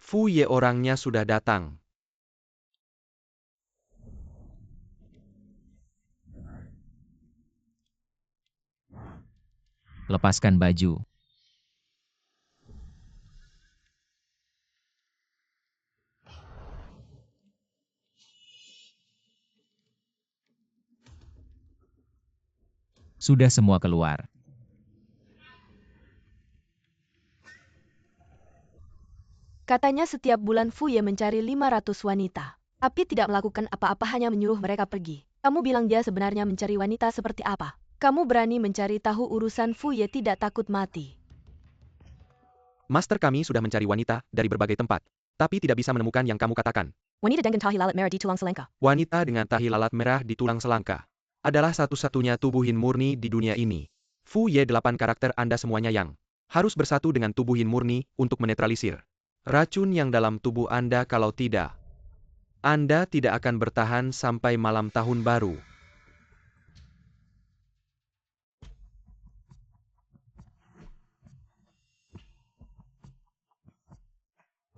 Fu Ye orangnya sudah datang. Lepaskan baju. Sudah semua keluar. Katanya setiap bulan Fu Ye mencari 500 wanita. Tapi tidak melakukan apa-apa, hanya menyuruh mereka pergi. Kamu bilang dia sebenarnya mencari wanita seperti apa? Kamu berani mencari tahu urusan Fu Ye, tidak takut mati. Master kami sudah mencari wanita dari berbagai tempat, tapi tidak bisa menemukan yang kamu katakan. Wanita dengan tahi lalat merah di tulang selangka. Wanita dengan tahi lalat merah di tulang selangka adalah satu-satunya tubuh yin murni di dunia ini. Fu Ye, 8 karakter Anda semuanya yang harus bersatu dengan tubuh yin murni untuk menetralisir racun yang dalam tubuh Anda. Kalau tidak, Anda tidak akan bertahan sampai malam tahun baru.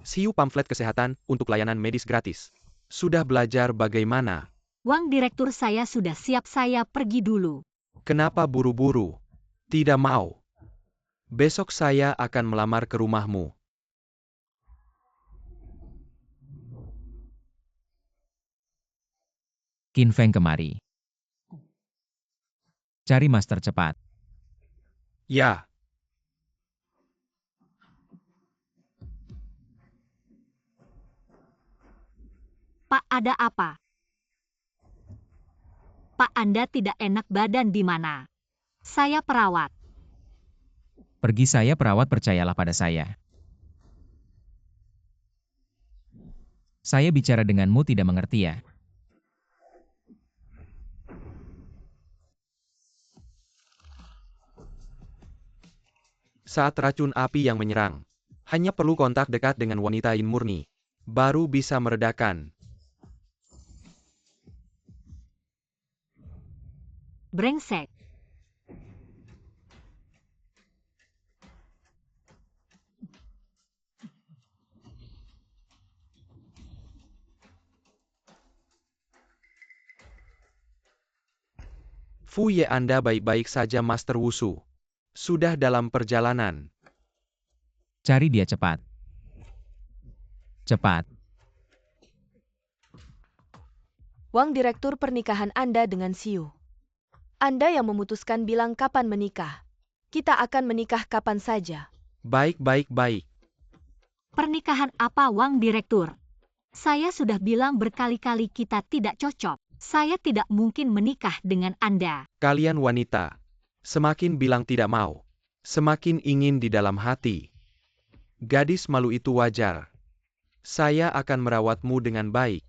Siu pamflet kesehatan untuk layanan medis gratis. Sudah belajar bagaimana? Wang Direktur, saya sudah siap, saya pergi dulu. Kenapa buru-buru? Tidak mau. Besok saya akan melamar ke rumahmu. Qin Feng kemari. Cari master cepat. Ya. Pak, ada apa? Pak, Anda tidak enak badan di mana? Saya perawat. Pergi, saya perawat, percayalah pada saya. Saya bicara denganmu tidak mengerti ya? Saat racun api yang menyerang, hanya perlu kontak dekat dengan wanita yin murni, baru bisa meredakan. Brengsek. Fu Ye, Anda baik-baik saja, Master Wushu? Sudah dalam perjalanan. Cari dia cepat. Cepat. Wang Direktur, pernikahan Anda dengan Siu. Anda yang memutuskan, bilang kapan menikah. Kita akan menikah kapan saja. Baik. Pernikahan apa, Wang Direktur? Saya sudah bilang berkali-kali kita tidak cocok. Saya tidak mungkin menikah dengan Anda. Kalian wanita, semakin bilang tidak mau, semakin ingin di dalam hati. Gadis malu itu wajar. Saya akan merawatmu dengan baik.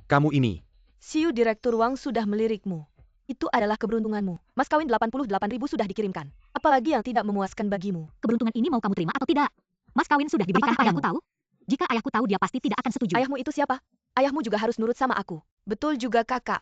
Kamu ini. Siu, Direktur Wang sudah melirikmu. Itu adalah keberuntunganmu. Mas kawin 88.000 sudah dikirimkan. Apalagi yang tidak memuaskan bagimu. Keberuntungan ini mau kamu terima atau tidak? Mas kawin sudah diberikan. Apakah ayahku tahu? Jika ayahku tahu, dia pasti tidak akan setuju. Ayahmu itu siapa? Ayahmu juga harus nurut sama aku. Betul juga, kakak.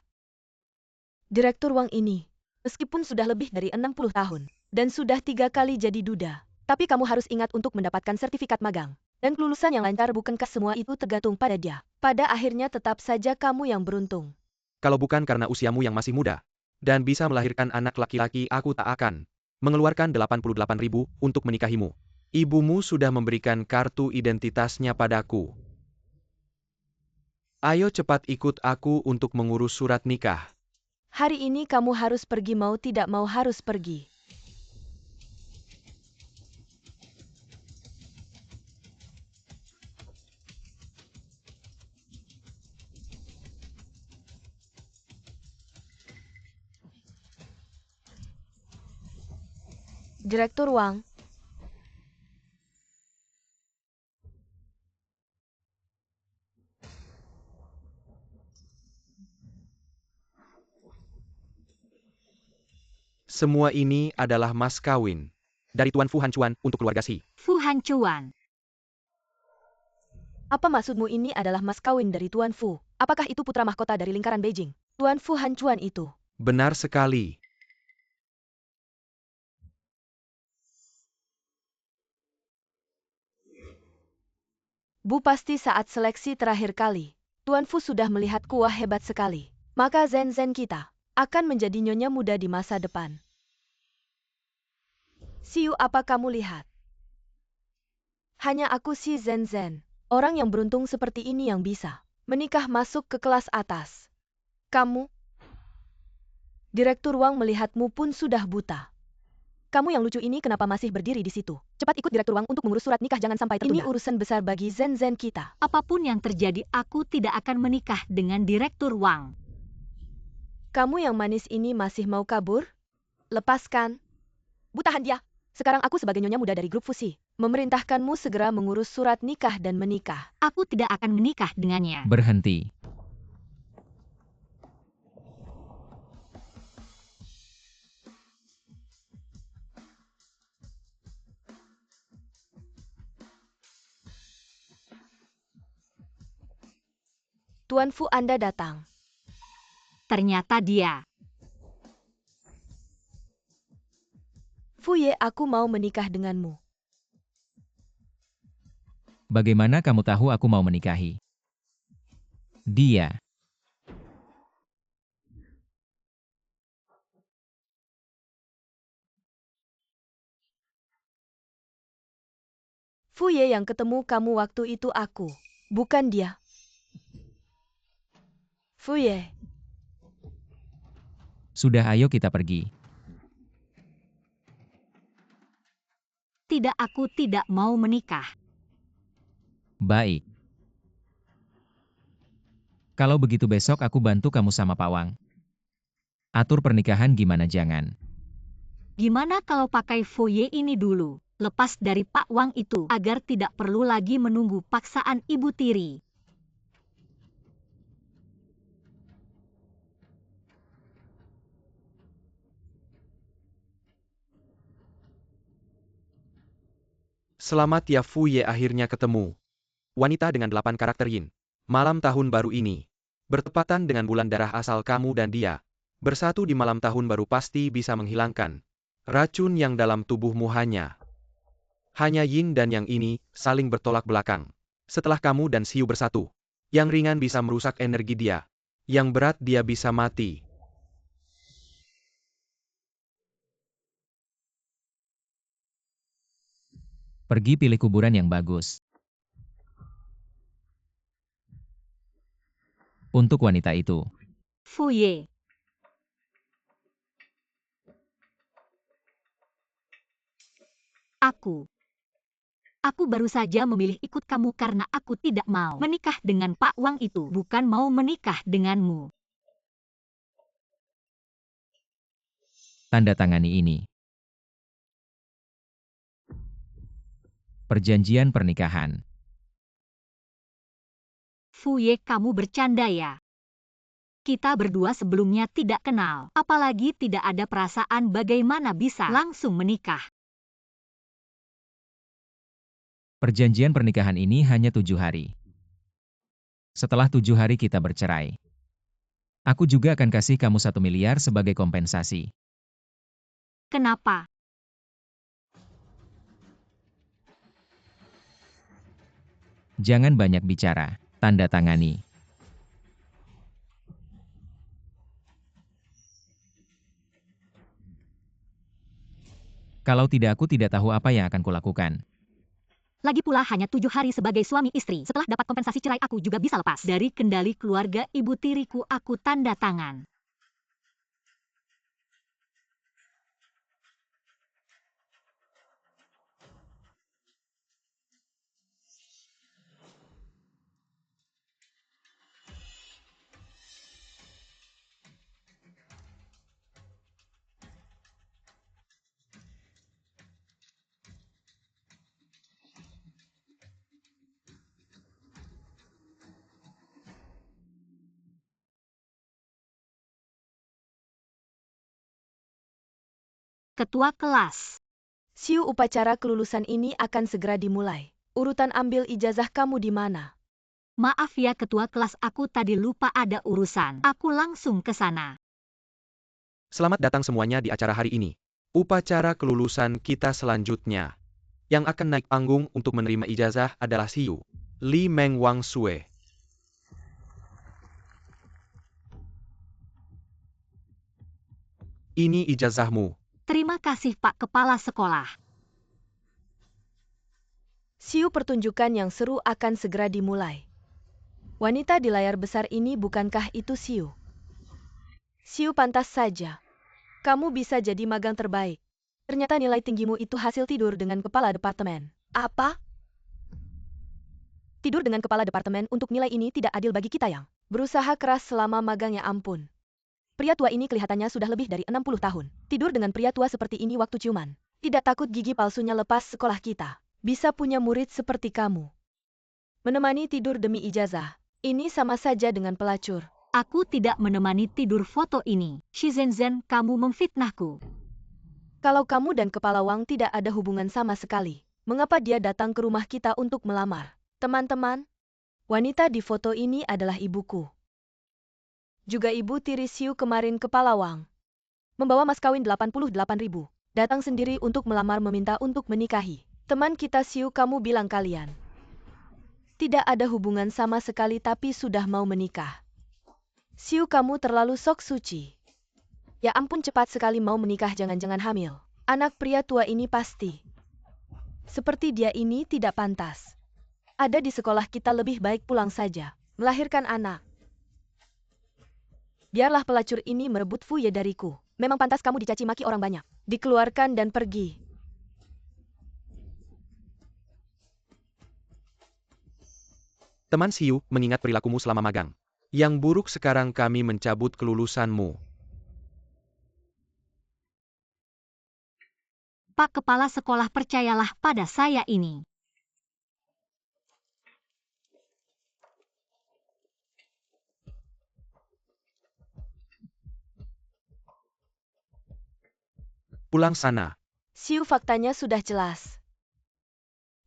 Direktur Wang ini, meskipun sudah lebih dari 60 tahun, dan sudah 3 kali jadi duda, tapi kamu harus ingat untuk mendapatkan sertifikat magang. Dan kelulusan yang lancar, bukankah semua itu tergantung pada dia? Pada akhirnya tetap saja kamu yang beruntung. Kalau bukan karena usiamu yang masih muda, dan bisa melahirkan anak laki-laki, aku tak akan mengeluarkan 88.000 untuk menikahimu. Ibumu sudah memberikan kartu identitasnya padaku. Ayo cepat ikut aku untuk mengurus surat nikah. Hari ini kamu harus pergi, mau tidak mau harus pergi. Direktur Wang. Semua ini adalah mas kawin dari Tuan Fu Hancuan untuk keluarga Si. Fu Hancuan. Apa maksudmu ini adalah mas kawin dari Tuan Fu? Apakah itu putra mahkota dari lingkaran Beijing? Tuan Fu Hancuan itu. Benar sekali. Bu, pasti saat seleksi terakhir kali, Tuan Fu sudah melihat kuah hebat sekali. Maka Zen kita akan menjadi nyonya muda di masa depan. Siu, apa kamu lihat? Hanya aku si Zen, orang yang beruntung seperti ini yang bisa menikah masuk ke kelas atas. Kamu, Direktur Wang, melihatmu pun sudah buta. Kamu yang lucu ini kenapa masih berdiri di situ? Cepat ikut Direktur Wang untuk mengurus surat nikah, jangan sampai tertunda. Ini urusan besar bagi Zen kita. Apapun yang terjadi, aku tidak akan menikah dengan Direktur Wang. Kamu yang manis ini masih mau kabur? Lepaskan. Bu, tahan dia. Sekarang aku sebagai nyonya muda dari grup Fusi, memerintahkanmu segera mengurus surat nikah dan menikah. Aku tidak akan menikah dengannya. Berhenti. Tuan Fu, Anda datang. Ternyata dia. Fu Ye, aku mau menikah denganmu. Bagaimana kamu tahu aku mau menikahi dia? Fu Ye yang ketemu kamu waktu itu aku, bukan dia. Fu Ye. Sudah, ayo kita pergi. Tidak, aku tidak mau menikah. Baik. Kalau begitu besok aku bantu kamu sama Pak Wang. Atur pernikahan gimana, jangan. Gimana kalau pakai foyer ini dulu? Lepas dari Pak Wang itu, agar tidak perlu lagi menunggu paksaan Ibu Tiri. Selamat ya Fu Ye, akhirnya ketemu. Wanita dengan 8 karakter yin. Malam tahun baru ini. Bertepatan dengan bulan darah asal kamu dan dia. Bersatu di malam tahun baru pasti bisa menghilangkan racun yang dalam tubuhmu. Hanya yin dan yang ini saling bertolak belakang. Setelah kamu dan Siu bersatu, yang ringan bisa merusak energi dia. Yang berat dia bisa mati. Pergi pilih kuburan yang bagus. Untuk wanita itu. Foyer. Aku baru saja memilih ikut kamu karena aku tidak mau menikah dengan Pak Wang itu, bukan mau menikah denganmu. Tanda tangani ini. Perjanjian pernikahan. Foyer, kamu bercanda ya? Kita berdua sebelumnya tidak kenal, apalagi tidak ada perasaan, bagaimana bisa langsung menikah? Perjanjian pernikahan ini hanya 7 hari. Setelah 7 hari kita bercerai. Aku juga akan kasih kamu 1 miliar sebagai kompensasi. Kenapa? Jangan banyak bicara, tanda tangani. Kalau tidak, aku tidak tahu apa yang akan kulakukan. Lagi pula hanya 7 hari sebagai suami istri. Setelah dapat kompensasi cerai, aku juga bisa lepas dari kendali keluarga Ibu Tiriku. Aku tanda tangan. Ketua kelas. Siu, upacara kelulusan ini akan segera dimulai. Urutan ambil ijazah kamu di mana? Maaf ya ketua kelas, aku tadi lupa ada urusan. Aku langsung ke sana. Selamat datang semuanya di acara hari ini. Upacara kelulusan kita selanjutnya. Yang akan naik panggung untuk menerima ijazah adalah Siu. Li Meng Wang Sue. Ini ijazahmu. Terima kasih Pak Kepala Sekolah. Siu pertunjukan yang seru akan segera dimulai. Wanita di layar besar ini bukankah itu Siu? Siu pantas saja. Kamu bisa jadi magang terbaik. Ternyata nilai tinggimu itu hasil tidur dengan kepala departemen. Apa? Tidur dengan kepala departemen untuk nilai ini tidak adil bagi kita yang berusaha keras selama magang, ya ampun. Pria tua ini kelihatannya sudah lebih dari 60 tahun. Tidur dengan pria tua seperti ini waktu ciuman. Tidak takut gigi palsunya lepas sekolah kita. Bisa punya murid seperti kamu. Menemani tidur demi ijazah. Ini sama saja dengan pelacur. Aku tidak menemani tidur foto ini. Shizhen, kamu memfitnahku. Kalau kamu dan Kepala Wang tidak ada hubungan sama sekali, mengapa dia datang ke rumah kita untuk melamar? Teman-teman, wanita di foto ini adalah ibuku. Juga ibu tiri Siu kemarin, Kepala Wang. Membawa mas kawin 88.000. Datang sendiri untuk melamar, meminta untuk menikahi. Teman kita Siu, kamu bilang kalian tidak ada hubungan sama sekali tapi sudah mau menikah. Siu, kamu terlalu sok suci. Ya ampun, cepat sekali mau menikah, jangan-jangan hamil. Anak pria tua ini pasti. Seperti dia ini tidak pantas. Ada di sekolah kita, lebih baik pulang saja. Melahirkan anak. Biarlah pelacur ini merebut Fu Ye dariku. Memang pantas kamu dicaci maki orang banyak. Dikeluarkan dan pergi. Teman Siu, mengingat perilakumu selama magang. Yang buruk, sekarang kami mencabut kelulusanmu. Pak Kepala Sekolah, percayalah pada saya ini. Pulang sana. Siu, faktanya sudah jelas.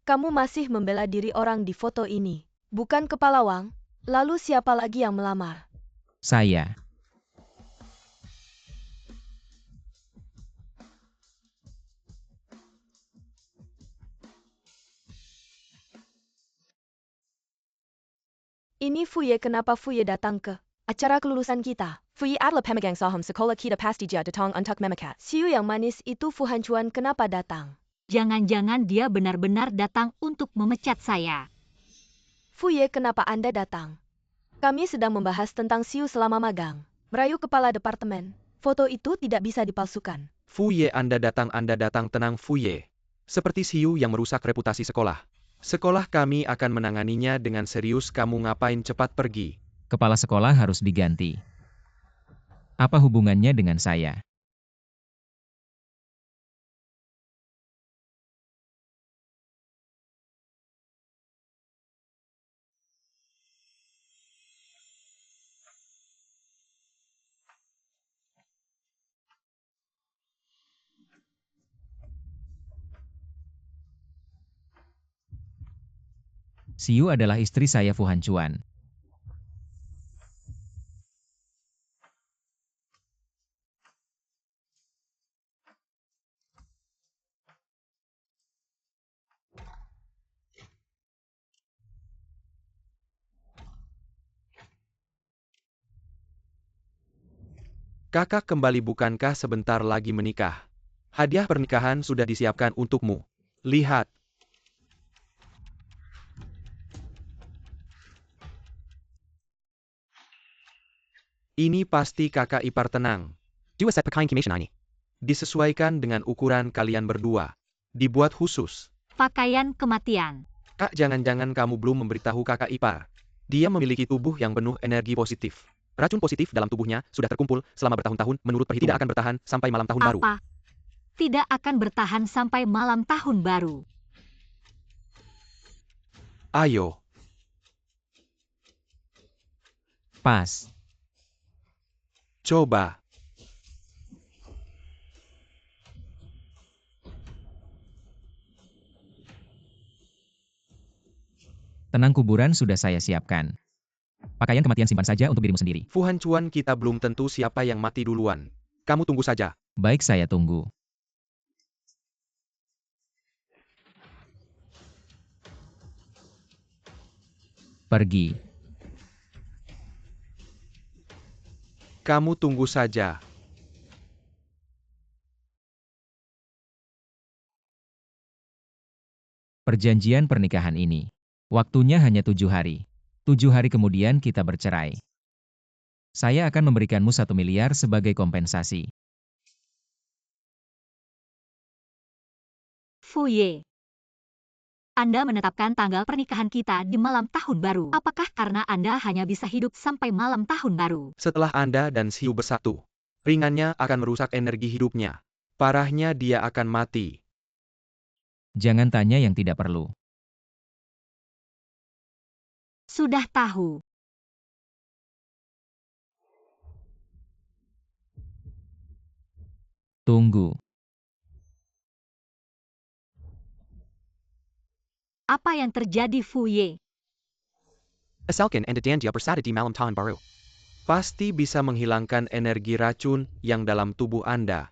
Kamu masih membela diri orang di foto ini. Bukan Kepala Wang, lalu siapa lagi yang melamar? Saya. Ini Fu Ye. Kenapa Fu Ye datang ke acara kelulusan kita? Fu Ye adalah pemegang saham sekolah kita, pasti dia datang untuk memakat. Siu yang manis itu, Fu Hancuan, kenapa datang? Jangan-jangan dia benar-benar datang untuk memecat saya. Fu Ye, kenapa Anda datang? Kami sedang membahas tentang Siu selama magang. Merayu kepala departemen. Foto itu tidak bisa dipalsukan. Fu Ye, Anda datang, tenang Fu Ye. Seperti Siu yang merusak reputasi sekolah. Sekolah kami akan menanganinya dengan serius. Kamu ngapain, cepat pergi. Kepala sekolah harus diganti. Apa hubungannya dengan saya? Siu adalah istri saya, Fu Hancuan. Kakak kembali, bukankah sebentar lagi menikah? Hadiah pernikahan sudah disiapkan untukmu. Lihat. Ini pasti kakak ipar, tenang. Disesuaikan dengan ukuran kalian berdua. Dibuat khusus. Pakaian kematian. Kak, jangan-jangan kamu belum memberitahu kakak ipar. Dia memiliki tubuh yang penuh energi positif. Racun positif dalam tubuhnya sudah terkumpul selama bertahun-tahun. Menurut perhitungan tidak akan bertahan sampai malam tahun baru. Apa? Tidak akan bertahan sampai malam tahun baru. Ayo. Pas. Coba. Tenang, kuburan sudah saya siapkan. Pakaian kematian simpan saja untuk dirimu sendiri. Fu Hancuan, kita belum tentu siapa yang mati duluan. Kamu tunggu saja. Baik, saya tunggu. Pergi. Kamu tunggu saja. Perjanjian pernikahan ini. Waktunya hanya 7 hari. 7 hari kemudian kita bercerai. Saya akan memberikanmu 1 miliar sebagai kompensasi. Fu Ye. Anda menetapkan tanggal pernikahan kita di malam tahun baru. Apakah karena Anda hanya bisa hidup sampai malam tahun baru? Setelah Anda dan Xiu bersatu, ringannya akan merusak energi hidupnya. Parahnya dia akan mati. Jangan tanya yang tidak perlu. Sudah tahu. Tunggu. Apa yang terjadi, Fu Ye? Asalkan Anda janji bersatu di malam tahun baru. Pasti bisa menghilangkan energi racun yang dalam tubuh Anda.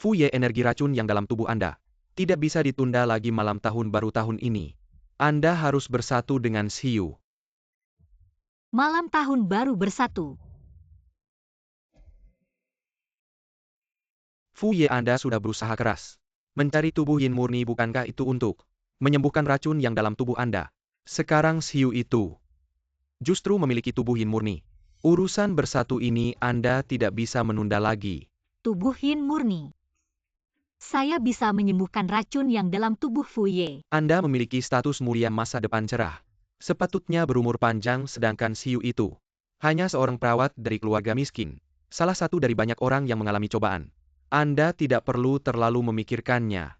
Fu Ye, energi racun yang dalam tubuh Anda. Tidak bisa ditunda lagi malam tahun baru tahun ini. Anda harus bersatu dengan Xiu. Malam tahun baru bersatu. Fu Ye, Anda sudah berusaha keras. Mencari tubuh yin murni, bukankah itu untuk menyembuhkan racun yang dalam tubuh Anda? Sekarang Xiu itu justru memiliki tubuh yin murni. Urusan bersatu ini Anda tidak bisa menunda lagi. Tubuh Yin murni. Saya bisa menyembuhkan racun yang dalam tubuh Fu Ye. Anda memiliki status mulia masa depan cerah. Sepatutnya berumur panjang, sedangkan Xiu itu hanya seorang perawat dari keluarga miskin. Salah satu dari banyak orang yang mengalami cobaan. Anda tidak perlu terlalu memikirkannya.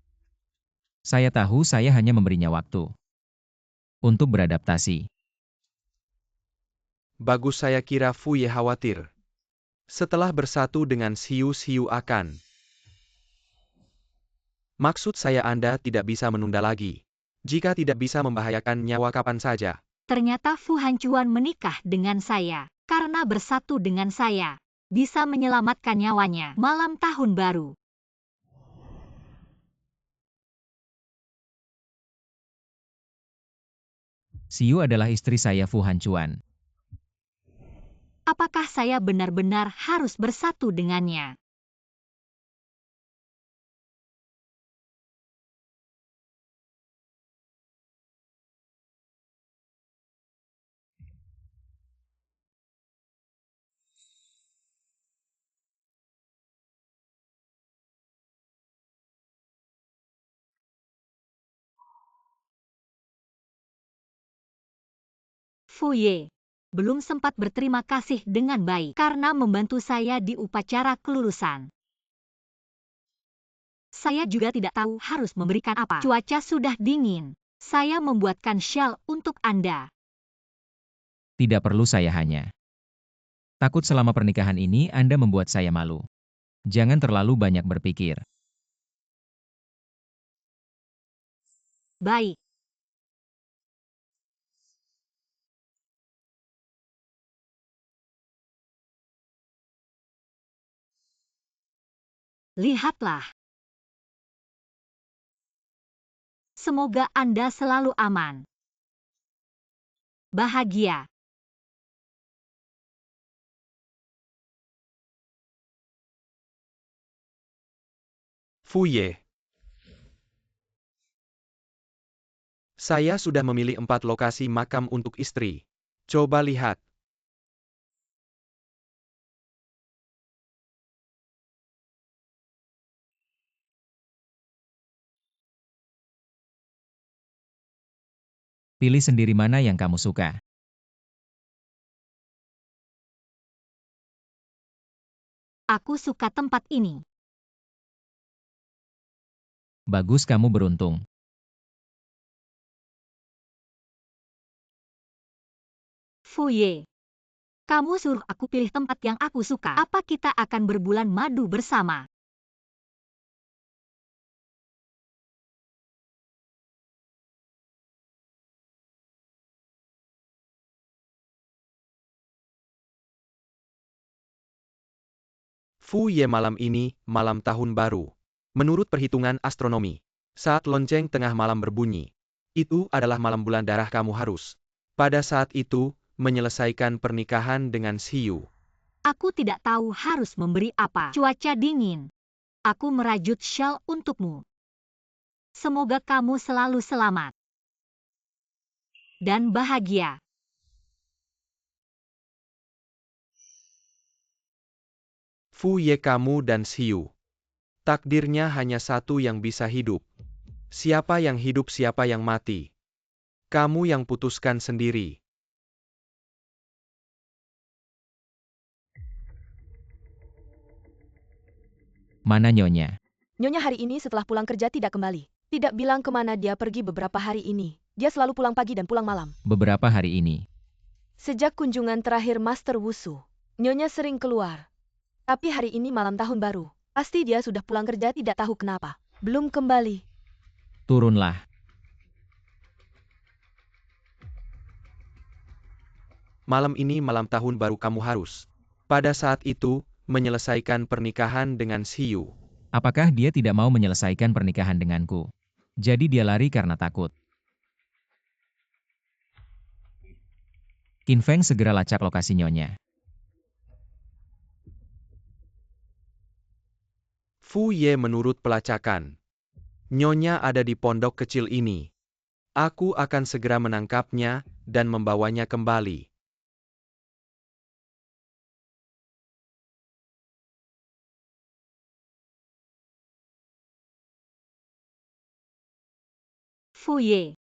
Saya tahu saya hanya memberinya waktu untuk beradaptasi. Bagus, saya kira Fu Ye khawatir. Setelah bersatu dengan Xiu akan. Maksud saya Anda tidak bisa menunda lagi. Jika tidak bisa membahayakan nyawa kapan saja. Ternyata Fu Hancuan menikah dengan saya. Karena bersatu dengan saya. Bisa menyelamatkan nyawanya. Malam tahun baru. Xiu adalah istri saya, Fu Hancuan. Apakah saya benar-benar harus bersatu dengannya? Fu Ye belum sempat berterima kasih dengan baik karena membantu saya di upacara kelulusan. Saya juga tidak tahu harus memberikan apa. Cuaca sudah dingin. Saya membuatkan syal untuk Anda. Tidak perlu, saya hanya takut selama pernikahan ini Anda membuat saya malu. Jangan terlalu banyak berpikir. Baik. Lihatlah. Semoga Anda selalu aman. Bahagia. Fu Ye. Saya sudah memilih 4 lokasi makam untuk istri. Coba lihat. Pilih sendiri mana yang kamu suka. Aku suka tempat ini. Bagus, kamu beruntung. Fu Ye. Kamu suruh aku pilih tempat yang aku suka. Apa kita akan berbulan madu bersama? Fu Ye, malam ini, malam tahun baru. Menurut perhitungan astronomi, saat lonceng tengah malam berbunyi, itu adalah malam bulan darah. Kamu harus, pada saat itu, menyelesaikan pernikahan dengan Xiu. Aku tidak tahu harus memberi apa. Cuaca dingin. Aku merajut shawl untukmu. Semoga kamu selalu selamat dan bahagia. Fu Ye, kamu dan Xiu. Takdirnya hanya satu yang bisa hidup. Siapa yang hidup, siapa yang mati. Kamu yang putuskan sendiri. Mana Nyonya? Nyonya hari ini setelah pulang kerja tidak kembali. Tidak bilang kemana dia pergi beberapa hari ini. Dia selalu pulang pagi dan pulang malam. Beberapa hari ini. Sejak kunjungan terakhir Master Wusu, Nyonya sering keluar. Tapi hari ini malam tahun baru. Pasti dia sudah pulang kerja, tidak tahu kenapa. Belum kembali. Turunlah. Malam ini malam tahun baru. Kamu harus, pada saat itu, menyelesaikan pernikahan dengan Xiu. Apakah dia tidak mau menyelesaikan pernikahan denganku? Jadi dia lari karena takut. Qin Feng segera lacak lokasi Nyonya. Fu Ye, menurut pelacakan, Nyonya ada di pondok kecil ini. Aku akan segera menangkapnya dan membawanya kembali. Fu Ye.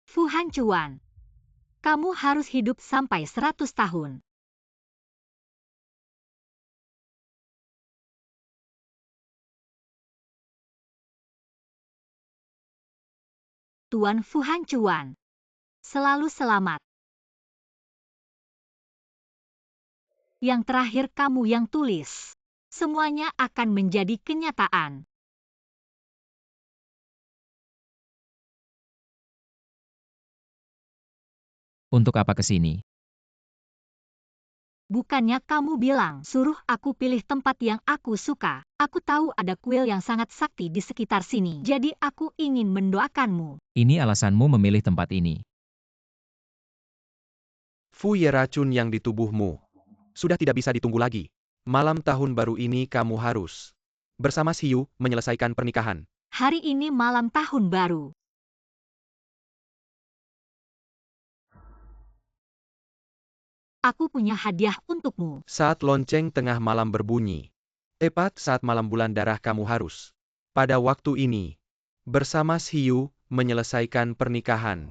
Fu Hancuan. Kamu harus hidup sampai 100 tahun. Tuan Fu Hancuan. Selalu selamat. Yang terakhir kamu yang tulis. Semuanya akan menjadi kenyataan. Untuk apa ke sini? Bukannya kamu bilang suruh aku pilih tempat yang aku suka. Aku tahu ada kuil yang sangat sakti di sekitar sini. Jadi aku ingin mendoakanmu. Ini alasanmu memilih tempat ini. Fu Ye, racun yang di tubuhmu sudah tidak bisa ditunggu lagi. Malam tahun baru ini kamu harus, bersama Xiu, menyelesaikan pernikahan. Hari ini malam tahun baru. Aku punya hadiah untukmu. Saat lonceng tengah malam berbunyi, tepat saat malam bulan darah, kamu harus, pada waktu ini, bersama Xiu, menyelesaikan pernikahan.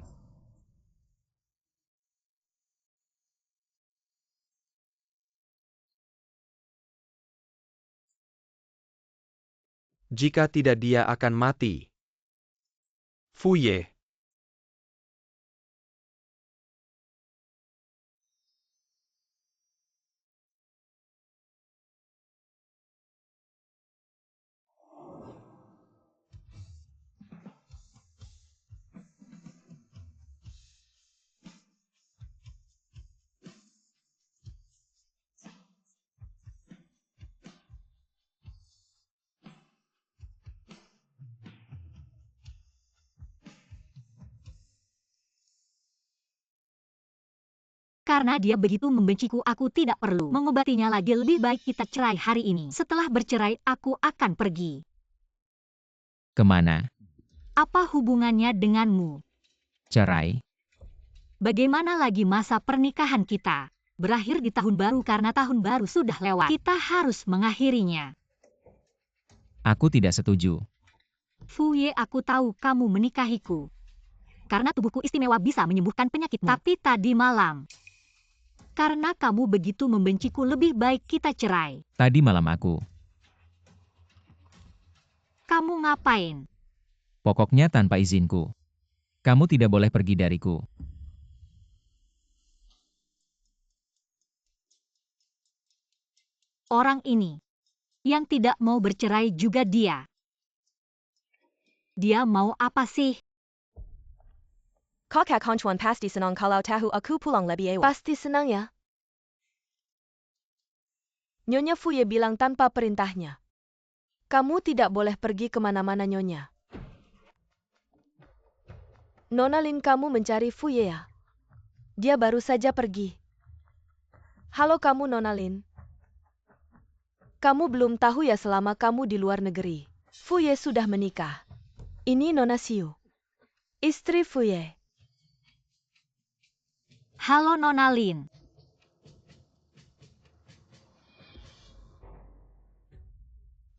Jika tidak, dia akan mati. Fu Ye. Karena dia begitu membenciku, aku tidak perlu mengobatinya lagi. Lebih baik kita cerai hari ini. Setelah bercerai, aku akan pergi. Kemana? Apa hubungannya denganmu? Cerai? Bagaimana lagi masa pernikahan kita? Berakhir di tahun baru karena tahun baru sudah lewat. Kita harus mengakhirinya. Aku tidak setuju. Fu Ye, aku tahu kamu menikahiku. karena tubuhku istimewa bisa menyembuhkan penyakitmu. Tapi tadi malam, karena kamu begitu membenciku, lebih baik kita cerai. Tadi malam aku. Kamu ngapain? Pokoknya tanpa izinku. Kamu tidak boleh pergi dariku. Orang ini yang tidak mau bercerai juga dia. Dia mau apa sih? Kakak Han Chuan pasti senang kalau tahu aku pulang lebih awal. Pasti senang ya? Nyonya Fu Ye bilang tanpa perintahnya. Kamu tidak boleh pergi kemana-mana, Nyonya. Nona Lin, kamu mencari Fu Ye ya? Dia baru saja pergi. Halo kamu, Nona Lin. Kamu belum tahu ya, selama kamu di luar negeri, Fu Ye sudah menikah. Ini Nona Xiu, istri Fu Ye. Halo Nona Lin.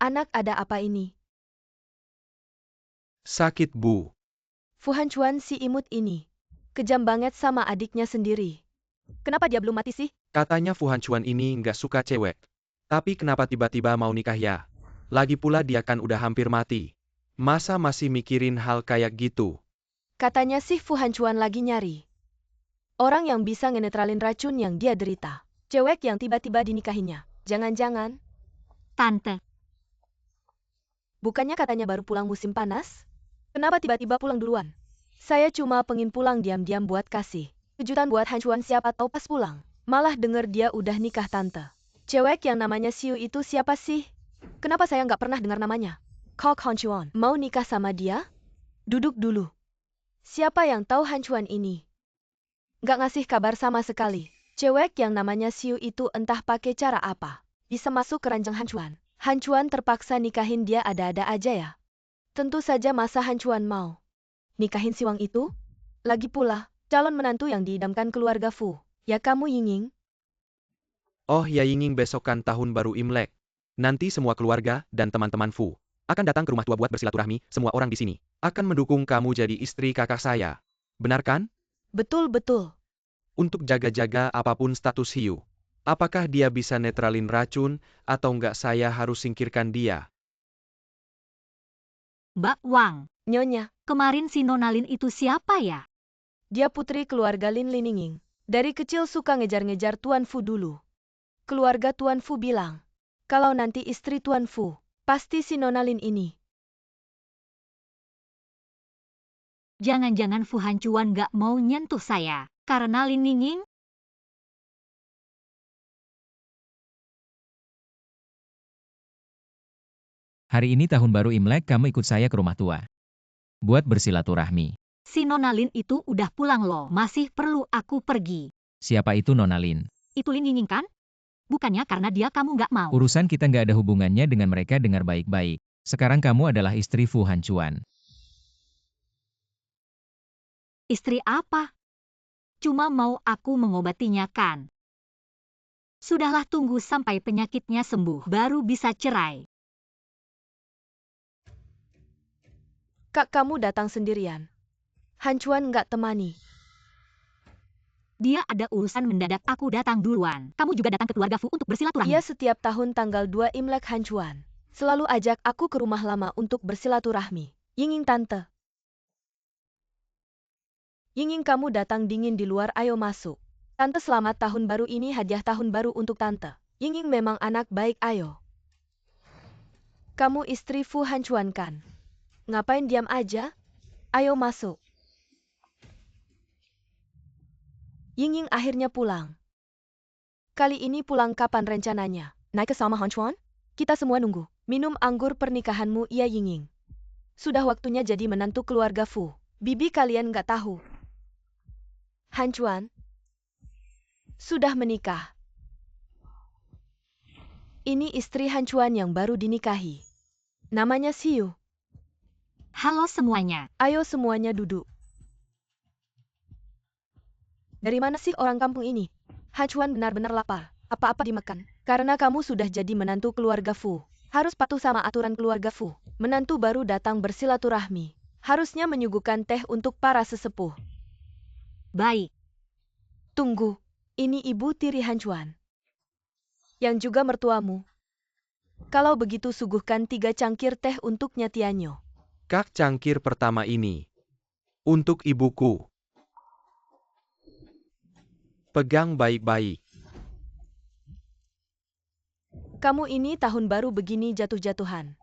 Anak, ada apa ini? Sakit, Bu. Fu Hanchuan si imut ini kejam banget sama adiknya sendiri. Kenapa dia belum mati sih? Katanya Fu Hanchuan ini nggak suka cewek. Tapi kenapa tiba-tiba mau nikah ya? Lagi pula dia kan udah hampir mati. Masa masih mikirin hal kayak gitu? Katanya sih Fu Hanchuan lagi nyari orang yang bisa ngenetralin racun yang dia derita. Cewek yang tiba-tiba dinikahinya. Jangan-jangan, Tante, bukannya katanya baru pulang musim panas? Kenapa tiba-tiba pulang duluan? Saya cuma pengen pulang diam-diam buat kasih kejutan buat Hanchuan, siapa tahu pas pulang malah denger dia udah nikah. Tante, cewek yang namanya Xiu itu siapa sih? Kenapa saya nggak pernah dengar namanya? Kok Hanchuan mau nikah sama dia? Duduk dulu. Siapa yang tahu Hanchuan ini? Nggak ngasih kabar sama sekali. Cewek yang namanya Xiu itu entah pakai cara apa bisa masuk ke ranjang Hanchuan. Hanchuan terpaksa nikahin dia, ada-ada aja ya. Tentu saja masa Hanchuan mau nikahin si Wang itu? Lagi pula, calon menantu yang diidamkan keluarga Fu. Ya kamu, Yingying? Oh ya, Yingying, besok kan tahun baru Imlek. Nanti semua keluarga dan teman-teman Fu akan datang ke rumah tua buat bersilaturahmi. Semua orang di sini akan mendukung kamu jadi istri kakak saya. Benar kan? Betul-betul. Untuk jaga-jaga apapun status hiu. Apakah dia bisa netralin racun, atau enggak saya harus singkirkan dia? Mbak Wang, Nyonya, kemarin si Nona Lin itu siapa ya? dia putri keluarga Lin Liningying. Dari kecil suka ngejar-ngejar Tuan Fu dulu. Keluarga Tuan Fu bilang, kalau nanti istri Tuan Fu, pasti si Nona Lin ini. Jangan-jangan Fu Hanchuan gak mau nyentuh saya karena Lin Ninging? Hari ini tahun baru Imlek, kamu ikut saya ke rumah tua. Buat bersilaturahmi. Si Nona Lin itu udah pulang loh, masih perlu aku pergi. Siapa itu Nona Lin? Itu Lin Ninging kan? Bukannya karena dia kamu gak mau. Urusan kita nggak ada hubungannya dengan mereka, dengar baik-baik. Sekarang kamu adalah istri Fu Hanchuan. Istri apa? Cuma mau aku mengobatinya kan? Sudahlah, tunggu sampai penyakitnya sembuh, baru bisa cerai. Kak, kamu datang sendirian. Hanchuan nggak temani. Dia ada urusan mendadak, aku datang duluan. Kamu juga datang ke keluarga Fu untuk bersilaturahmi? Ia setiap tahun tanggal 2 Imlek Hanchuan selalu ajak aku ke rumah lama untuk bersilaturahmi. Yingying tante. Yingying, kamu datang dingin di luar, ayo masuk. Tante, selamat tahun baru, ini hadiah tahun baru untuk tante. Yingying memang anak baik, ayo. Kamu istri Fu Hanchuan kan? Ngapain diam aja? Ayo masuk. Yingying akhirnya pulang. Kali ini pulang kapan rencananya? Naik ke sama Hanchuan? Kita semua nunggu. Minum anggur pernikahanmu, iya Yingying. Sudah waktunya jadi menantu keluarga Fu. Bibi kalian nggak tahu. Hanchuan sudah menikah. Ini istri Hanchuan yang baru dinikahi. Namanya Xiu. Halo semuanya. Ayo semuanya duduk. Dari mana sih orang kampung ini? Hanchuan benar-benar lapar. Apa-apa dimakan. Karena kamu sudah jadi menantu keluarga Fu, harus patuh sama aturan keluarga Fu. Menantu baru datang bersilaturahmi harusnya menyuguhkan teh untuk para sesepuh. Baik. Tunggu, ini Ibu Tiri Hancuan. Yang juga mertuamu. Kalau begitu suguhkan 3 cangkir teh untuk Nyatianyo. Kak, cangkir pertama ini. Untuk ibuku. Pegang baik-baik. Kamu ini tahun baru begini jatuh-jatuhan.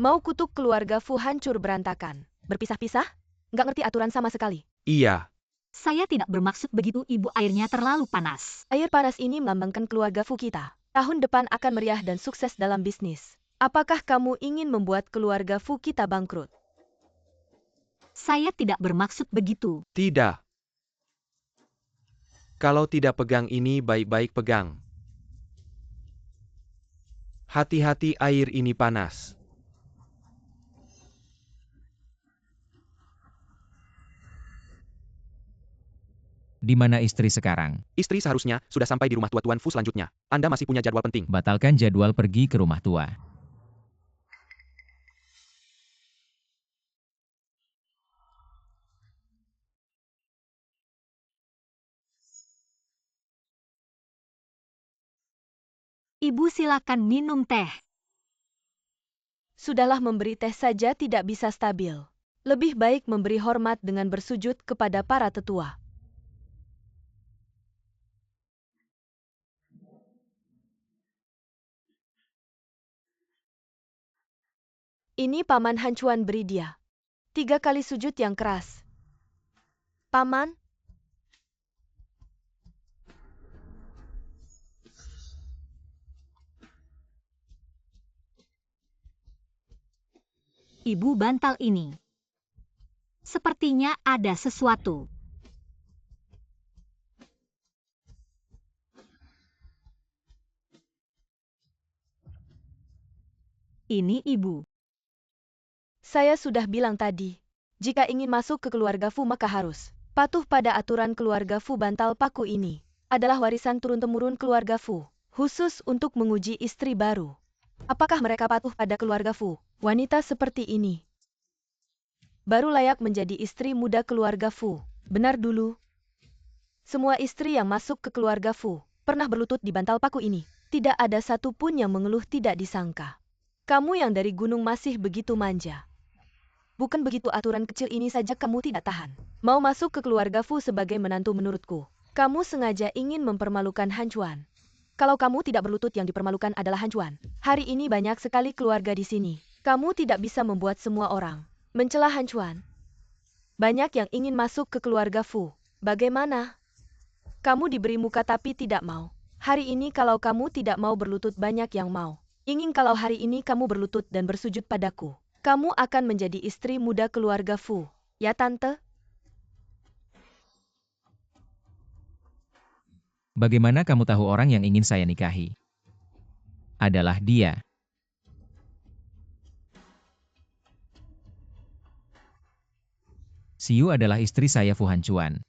Mau kutuk keluarga Fu hancur berantakan. Berpisah-pisah? Nggak ngerti aturan sama sekali. Iya. Saya tidak bermaksud begitu, Ibu. Airnya terlalu panas. Air panas ini melambangkan keluarga Fu kita. Tahun depan akan meriah dan sukses dalam bisnis. Apakah kamu ingin membuat keluarga Fu kita bangkrut? Saya tidak bermaksud begitu. Tidak. Kalau tidak pegang ini baik-baik pegang. Hati-hati, air ini panas. Di mana istri sekarang? Istri seharusnya sudah sampai di rumah tua Tuan Fu selanjutnya. Anda masih punya jadwal penting. Batalkan jadwal pergi ke rumah tua. Ibu silakan minum teh. Sudahlah, memberi teh saja tidak bisa stabil. Lebih baik memberi hormat dengan bersujud kepada para tetua. Ini Paman Hancuan beri dia. 3 kali sujud yang keras. Paman? Ibu bantal ini. Sepertinya ada sesuatu. Ini Ibu. Saya sudah bilang tadi, jika ingin masuk ke keluarga Fu maka harus patuh pada aturan keluarga Fu. Bantal paku ini adalah warisan turun-temurun keluarga Fu, khusus untuk menguji istri baru. Apakah mereka patuh pada keluarga Fu? Wanita seperti ini baru layak menjadi istri muda keluarga Fu. Benar dulu. Semua istri yang masuk ke keluarga Fu pernah berlutut di bantal paku ini. Tidak ada satupun yang mengeluh tidak disangka. Kamu yang dari gunung masih begitu manja. Bukan begitu, aturan kecil ini saja kamu tidak tahan. Mau masuk ke keluarga Fu sebagai menantu menurutku. Kamu sengaja ingin mempermalukan Hancuan. Kalau kamu tidak berlutut, yang dipermalukan adalah Hancuan. Hari ini banyak sekali keluarga di sini. Kamu tidak bisa membuat semua orang mencela Hancuan. Banyak yang ingin masuk ke keluarga Fu. Bagaimana? Kamu diberi muka tapi tidak mau. Hari ini kalau kamu tidak mau berlutut, banyak yang mau. Ingin kalau hari ini kamu berlutut dan bersujud padaku. Kamu akan menjadi istri muda keluarga Fu. Ya, Tante? Bagaimana kamu tahu orang yang ingin saya nikahi adalah dia? Siu adalah istri saya, Fu Hancuan.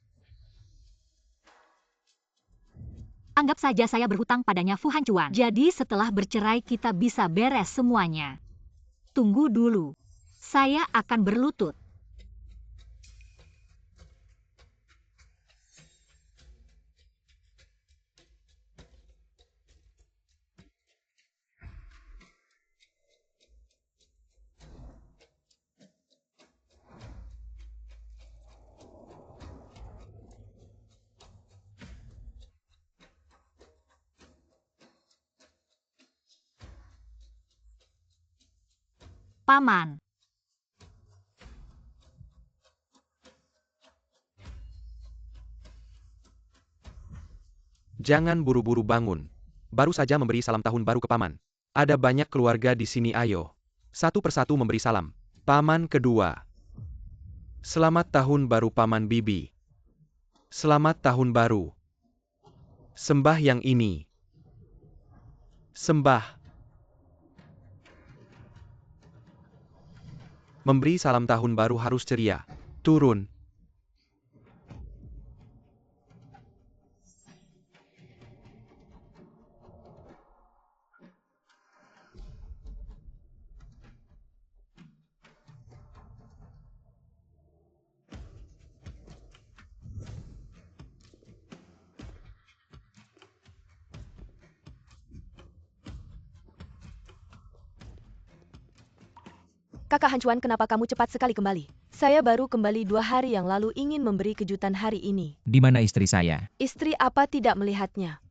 Anggap saja saya berhutang padanya, Fu Hancuan. Jadi setelah bercerai kita bisa beres semuanya. Tunggu dulu. Saya akan berlutut. Paman. Jangan buru-buru bangun. Baru saja memberi salam tahun baru ke Paman. Ada banyak keluarga di sini, ayo. Satu persatu memberi salam. Paman kedua. Selamat tahun baru Paman Bibi. Selamat tahun baru. Sembah yang ini. Sembah. Memberi salam tahun baru harus ceria. Turun. Kakak Han Chuan, kenapa kamu cepat sekali kembali? Saya baru kembali 2 hari yang lalu ingin memberi kejutan hari ini. Di mana istri saya? Istri apa tidak melihatnya?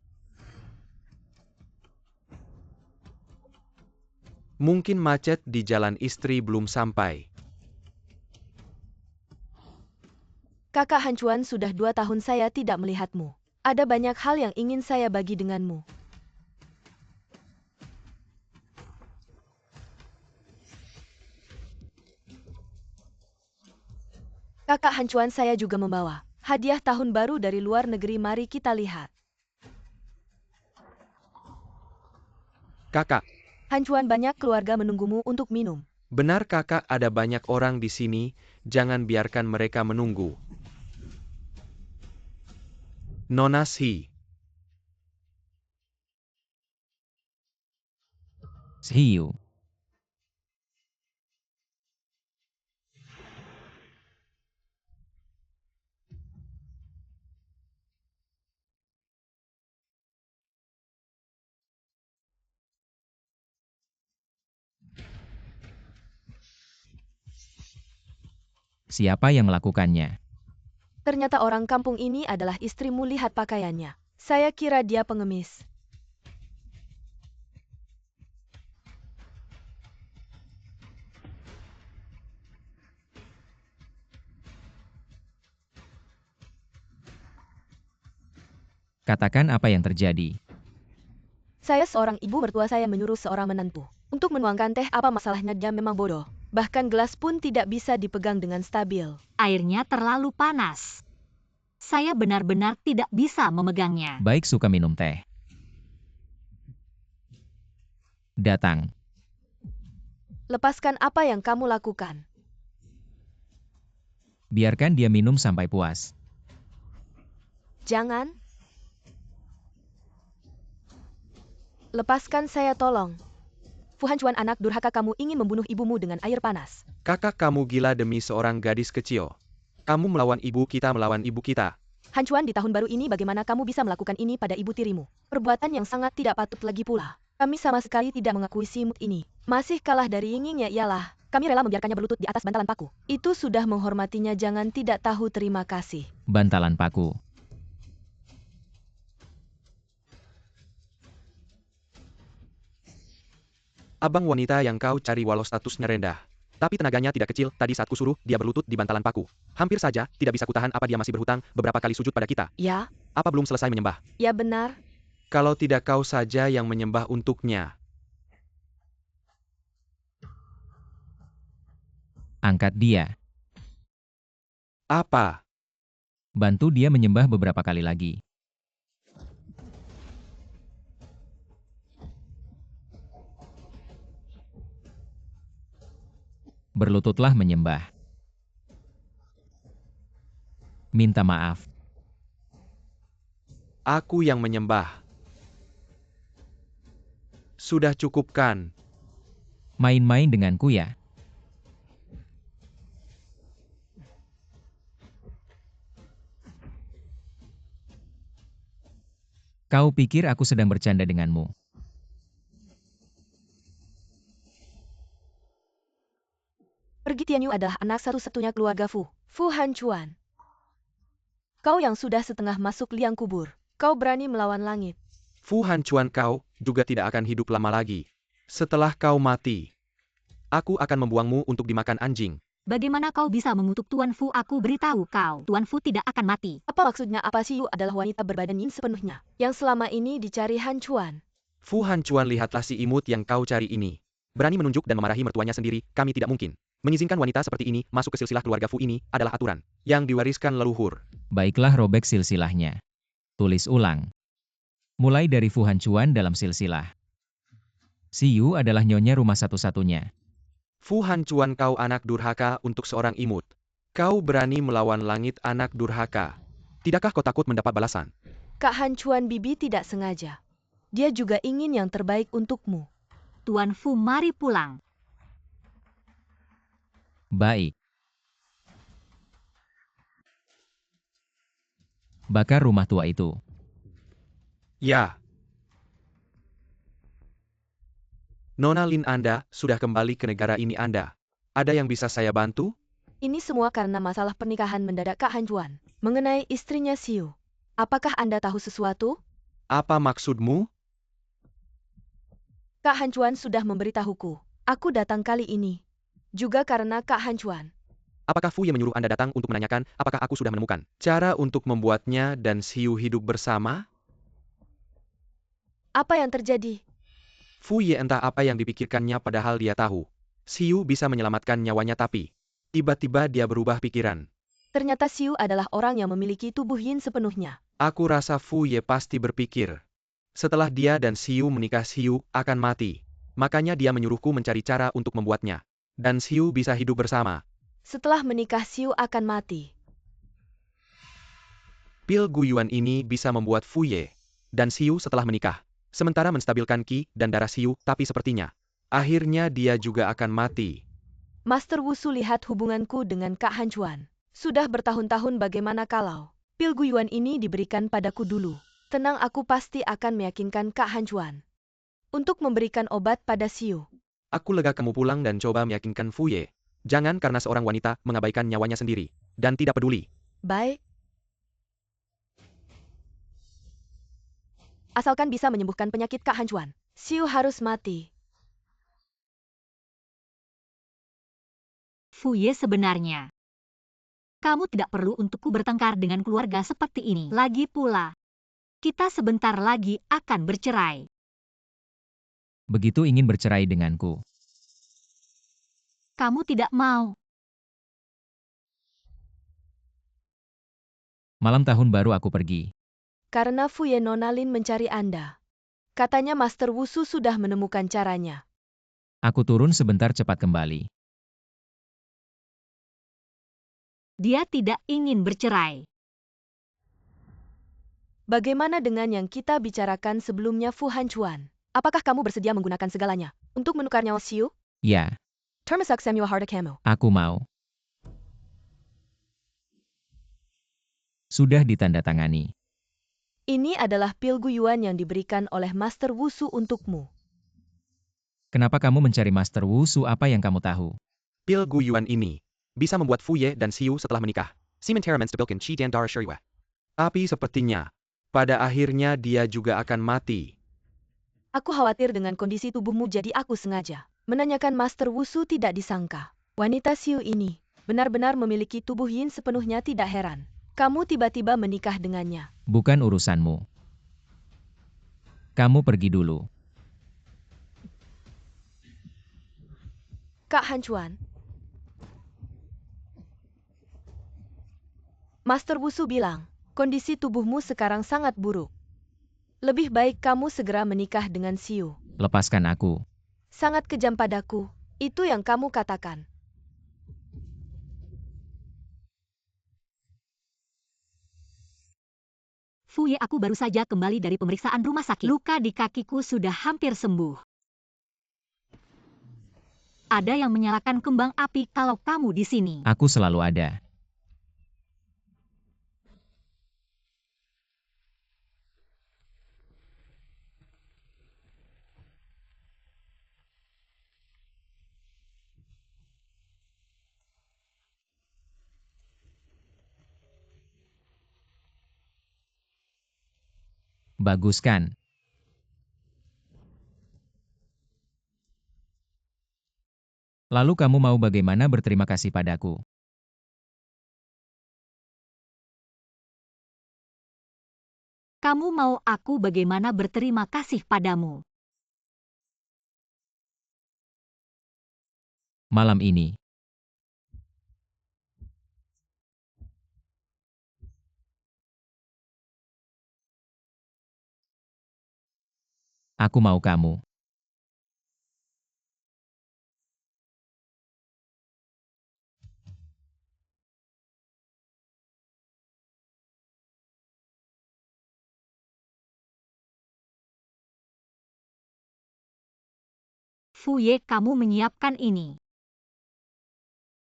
Mungkin macet di jalan, istri belum sampai. Kakak Han Chuan, sudah 2 tahun saya tidak melihatmu. Ada banyak hal yang ingin saya bagi denganmu. Kakak Han Chuan, saya juga membawa hadiah tahun baru dari luar negeri, mari kita lihat. Kakak, Han Chuan, banyak keluarga menunggumu untuk minum. benar kakak, ada banyak orang di sini, jangan biarkan mereka menunggu. Nona Si. Hiu. Siapa yang melakukannya? Ternyata orang kampung ini adalah istrimu, lihat pakaiannya. Saya kira dia pengemis. Katakan apa yang terjadi. Saya seorang ibu mertua, saya menyuruh seorang menantu untuk menuangkan teh. Apa masalahnya? Dia memang bodoh. Bahkan gelas pun tidak bisa dipegang dengan stabil. Airnya terlalu panas. Saya benar-benar tidak bisa memegangnya. Baik, suka minum teh. Datang. Lepaskan apa yang kamu lakukan. Biarkan dia minum sampai puas. Jangan. Lepaskan saya, tolong. Fu Han Chuan, anak durhaka, kamu ingin membunuh ibumu dengan air panas. Kakak, kamu gila demi seorang gadis kecil. Kamu melawan ibu kita, melawan ibu kita. Han Chuan, di tahun baru ini bagaimana kamu bisa melakukan ini pada ibu tirimu? Perbuatan yang sangat tidak patut lagi pula. Kami sama sekali tidak mengakui si imut ini. Masih kalah dari Yingyingnya ialah, kami rela membiarkannya berlutut di atas bantalan paku. Itu sudah menghormatinya, jangan tidak tahu terima kasih. Bantalan paku. Abang wanita yang kau cari walau statusnya rendah. Tapi tenaganya tidak kecil, tadi saat kusuruh, dia berlutut di bantalan paku. Hampir saja, tidak bisa kutahan apa dia masih berhutang, beberapa kali sujud pada kita. Ya, Apa belum selesai menyembah? ya benar. Kalau tidak kau saja yang menyembah untuknya. Angkat dia. Apa? Bantu dia menyembah beberapa kali lagi. Berlututlah menyembah. Minta maaf. Aku yang menyembah. Sudah cukup kan? Main-main denganku ya. Kau pikir aku sedang bercanda denganmu? Pergi, Tianyu adalah anak satu-satunya keluarga Fu Han Chuan. Kau yang sudah setengah masuk liang kubur. Kau berani melawan langit. Fu Han Chuan, kau juga tidak akan hidup lama lagi. Setelah kau mati, aku akan membuangmu untuk dimakan anjing. Bagaimana kau bisa mengutuk Tuan Fu? Aku beritahu kau, Tuan Fu tidak akan mati. Apa maksudnya? Apa si Yu adalah wanita berbadan yin sepenuhnya, yang selama ini dicari Han Chuan? Fu Han Chuan, lihatlah si imut yang kau cari ini. Berani menunjuk dan memarahi mertuanya sendiri, kami tidak mungkin. Mengizinkan wanita seperti ini masuk ke silsilah keluarga Fu ini adalah aturan yang diwariskan leluhur. Baiklah, robek silsilahnya. Tulis ulang. Mulai dari Fu Han Chuan dalam silsilah. Si Yu adalah nyonya rumah satu-satunya. Fu Han Chuan, kau anak durhaka untuk seorang imut. Kau berani melawan langit, anak durhaka. Tidakkah kau takut mendapat balasan? Kak Han Chuan, bibi tidak sengaja. Dia juga ingin yang terbaik untukmu. Tuan Fu, mari pulang. Baik. Bakar rumah tua itu. Ya. Nona Lin, Anda sudah kembali ke negara ini Anda. Ada yang bisa saya bantu? Ini semua karena masalah pernikahan mendadak Kak Hanjuan. Mengenai istrinya Xiu. Apakah Anda tahu sesuatu? Apa maksudmu? Kak Hanjuan sudah memberitahuku. Aku datang kali ini. Juga karena Kak Hanjuan. Apakah Fu Ye menyuruh Anda datang untuk menanyakan apakah aku sudah menemukan cara untuk membuatnya dan Xiu hidup bersama? Apa yang terjadi? Fu Ye entah apa yang dipikirkannya padahal dia tahu. Xiu bisa menyelamatkan nyawanya tapi tiba-tiba dia berubah pikiran. Ternyata Xiu adalah orang yang memiliki tubuh yin sepenuhnya. Aku rasa Fu Ye pasti berpikir. Setelah dia dan Xiu menikah Xiu akan mati. Makanya dia menyuruhku mencari cara untuk membuatnya. Dan Xiu bisa hidup bersama. Setelah menikah Xiu akan mati. Pil Guyuan ini bisa membuat Fu Ye dan Xiu setelah menikah. Sementara menstabilkan Qi dan darah Xiu, tapi sepertinya akhirnya dia juga akan mati. Master Wusu lihat hubunganku dengan Kak Hanjuan. Sudah bertahun-tahun bagaimana kalau pil Guyuan ini diberikan padaku dulu. Tenang aku pasti akan meyakinkan Kak Hanjuan. Untuk memberikan obat pada Xiu. Aku lega kamu pulang dan coba meyakinkan Fu Ye. Jangan karena seorang wanita mengabaikan nyawanya sendiri. Dan tidak peduli. Baik. Asalkan bisa menyembuhkan penyakit Kak Hanjuan. Xiu harus mati. Fu Ye sebenarnya. Kamu tidak perlu untukku bertengkar dengan keluarga seperti ini. Lagi pula, kita sebentar lagi akan bercerai. Begitu ingin bercerai denganku. Kamu tidak mau. Malam tahun baru aku pergi. Karena Fu Ye Nona Lin mencari Anda. Katanya Master Wusu sudah menemukan caranya. Aku turun sebentar cepat kembali. Dia tidak ingin bercerai. Bagaimana dengan yang kita bicarakan sebelumnya Fu Hanjuan? Apakah kamu bersedia menggunakan segalanya untuk menukar nyawa Xiu? Ya, Termasak Samuel Harda Kamu. aku mau. Sudah ditandatangani. Ini adalah pil Guyuan yang diberikan oleh Master Wusu untukmu. Kenapa kamu mencari Master Wusu? Apa yang kamu tahu? Pil Guyuan ini bisa membuat Fu Ye dan Xiu setelah menikah. Sementara menstabilkan Qi dan darah Shuriwa. Tapi sepertinya pada akhirnya dia juga akan mati. Aku khawatir dengan kondisi tubuhmu jadi aku sengaja menanyakan Master Wusu tidak disangka. Wanita Xiu ini benar-benar memiliki tubuh yin sepenuhnya tidak heran. Kamu tiba-tiba menikah dengannya. Bukan urusanmu. Kamu pergi dulu. Kak Hancuan. Master Wusu bilang, kondisi tubuhmu sekarang sangat buruk. Lebih baik kamu segera menikah dengan Xiu. Lepaskan aku. Sangat kejam padaku, itu yang kamu katakan. Fu Ye, aku baru saja kembali dari pemeriksaan rumah sakit. Luka di kakiku sudah hampir sembuh. Ada yang menyalakan kembang api kalau kamu di sini. Aku selalu ada. Bagus kan? Lalu kamu mau bagaimana berterima kasih padaku? Kamu mau aku bagaimana berterima kasih padamu? Malam ini. Aku mau kamu. Fu Ye, kamu menyiapkan ini.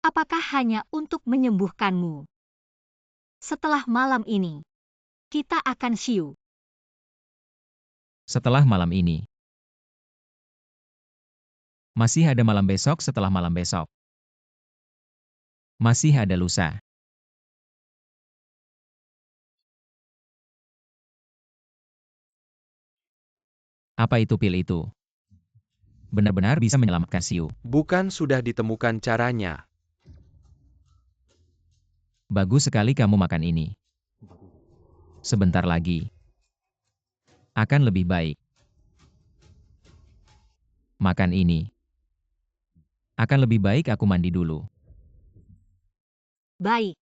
Apakah hanya untuk menyembuhkanmu? Setelah malam ini, kita akan Xiu. Setelah malam ini. Masih ada malam besok setelah malam besok. Masih ada lusa. Apa itu pil itu? Benar-benar bisa menyelamatkan Xiu. Bukan sudah ditemukan caranya. Bagus sekali kamu makan ini. Sebentar lagi. Akan lebih baik. Makan ini. Akan lebih baik aku mandi dulu. Baik.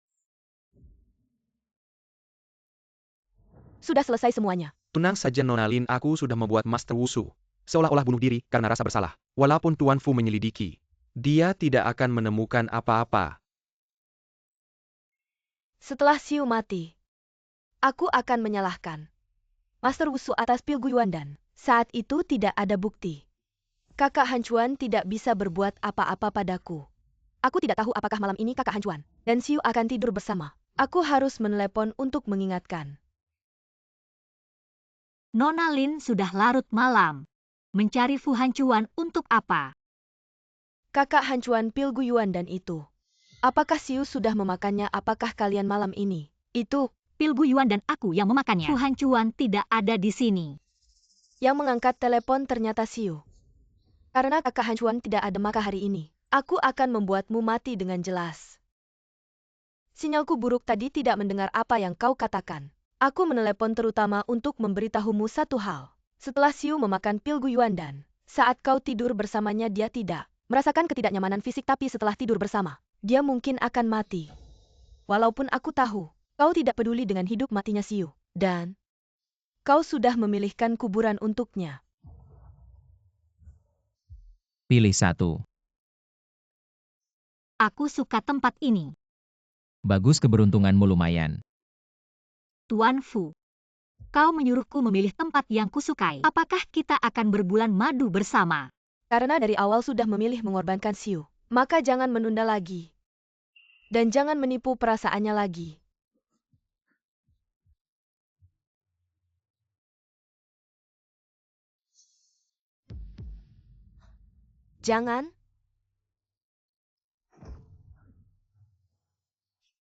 Sudah selesai semuanya. Tenang saja Nona Lin, aku sudah membuat Master Wusu. Seolah-olah bunuh diri karena rasa bersalah. Walaupun Tuan Fu menyelidiki, dia tidak akan menemukan apa-apa. Setelah Xiu mati, aku akan menyalahkan Master Wusu atas pil Guyuan dan saat itu tidak ada bukti. Kakak Han Chuan tidak bisa berbuat apa-apa padaku. Aku tidak tahu apakah malam ini kakak Han Chuan dan Xiu akan tidur bersama. Aku harus menelepon untuk mengingatkan. Nona Lin sudah larut malam. Mencari Fu Hancuan untuk apa? Kakak Han Chuan pil Guyuan dan itu. Apakah Xiu sudah memakannya? Apakah kalian malam ini? Itu, Pil Guyuan dan aku yang memakannya. Fu Hancuan tidak ada di sini. yang mengangkat telepon ternyata Xiu. Karena kakak Han Chuan tidak ada maka hari ini, aku akan membuatmu mati dengan jelas. Sinyalku buruk tadi tidak mendengar apa yang kau katakan. Aku menelepon terutama untuk memberitahumu satu hal. Setelah Xiu memakan pil Guyuan dan saat kau tidur bersamanya dia tidak merasakan ketidaknyamanan fisik tapi setelah tidur bersama, dia mungkin akan mati. Walaupun aku tahu, kau tidak peduli dengan hidup matinya Xiu. Dan kau sudah memilihkan kuburan untuknya. Pilih satu. Aku suka tempat ini. Bagus, keberuntunganmu lumayan. Tuan Fu. Kau menyuruhku memilih tempat yang kusukai. Apakah kita akan berbulan madu bersama? Karena dari awal sudah memilih mengorbankan Xiu, maka jangan menunda lagi. Dan jangan menipu perasaannya lagi. Jangan.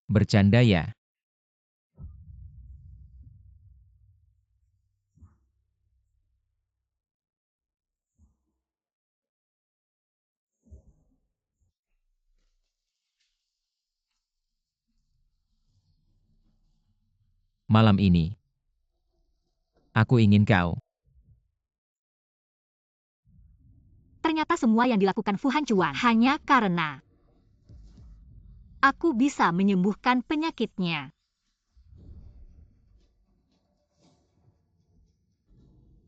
Bercanda ya? Malam ini, aku ingin kau. Ternyata semua yang dilakukan Fu Hancuan hanya karena aku bisa menyembuhkan penyakitnya.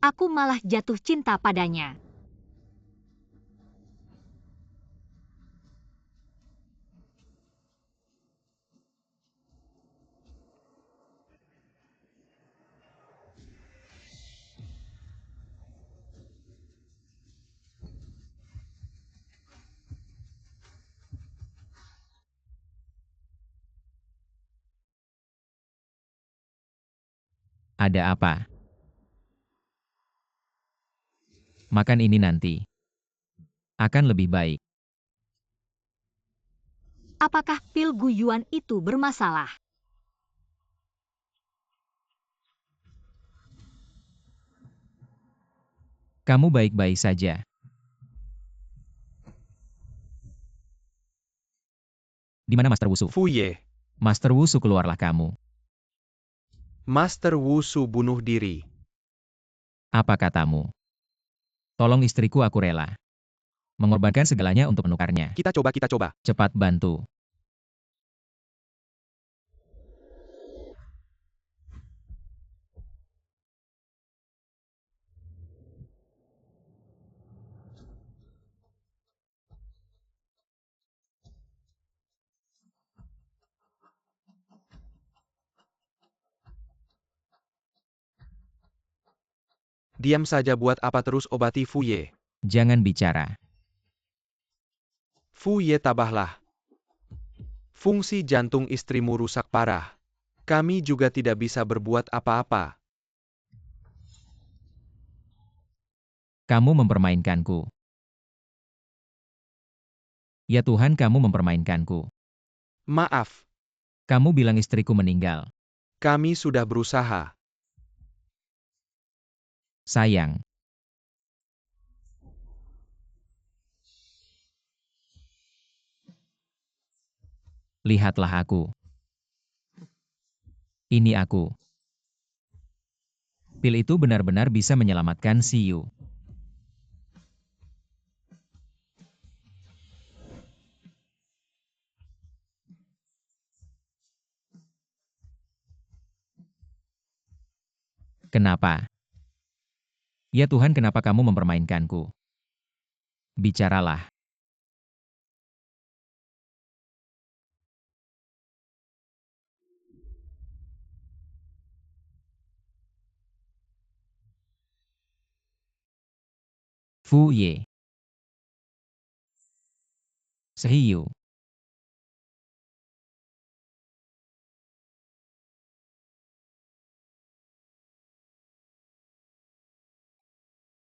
Aku malah jatuh cinta padanya. Ada apa? Makan ini nanti. Akan lebih baik. Apakah pil Guyuan itu bermasalah? Kamu baik-baik saja. Di mana Master Wusu? Fu Ye, Master Wusu, keluarlah kamu. Master Wusu bunuh diri. Apa katamu? Tolong istriku, aku rela. Mengorbankan segalanya untuk menukarnya. Kita coba. Cepat bantu. Diam saja, buat apa terus obati Fu Ye? Jangan bicara. Fu Ye, tabahlah. Fungsi jantung istrimu rusak parah. Kami juga tidak bisa berbuat apa-apa. Kamu mempermainkanku. Ya Tuhan, kamu mempermainkanku. Maaf, Kamu bilang istriku meninggal. kami sudah berusaha. Sayang. Lihatlah aku. Ini aku. Pil itu benar-benar bisa menyelamatkan si Yu. Kenapa? Ya Tuhan, kenapa kamu mempermainkanku? Bicaralah. Fu Ye. Sehiyu.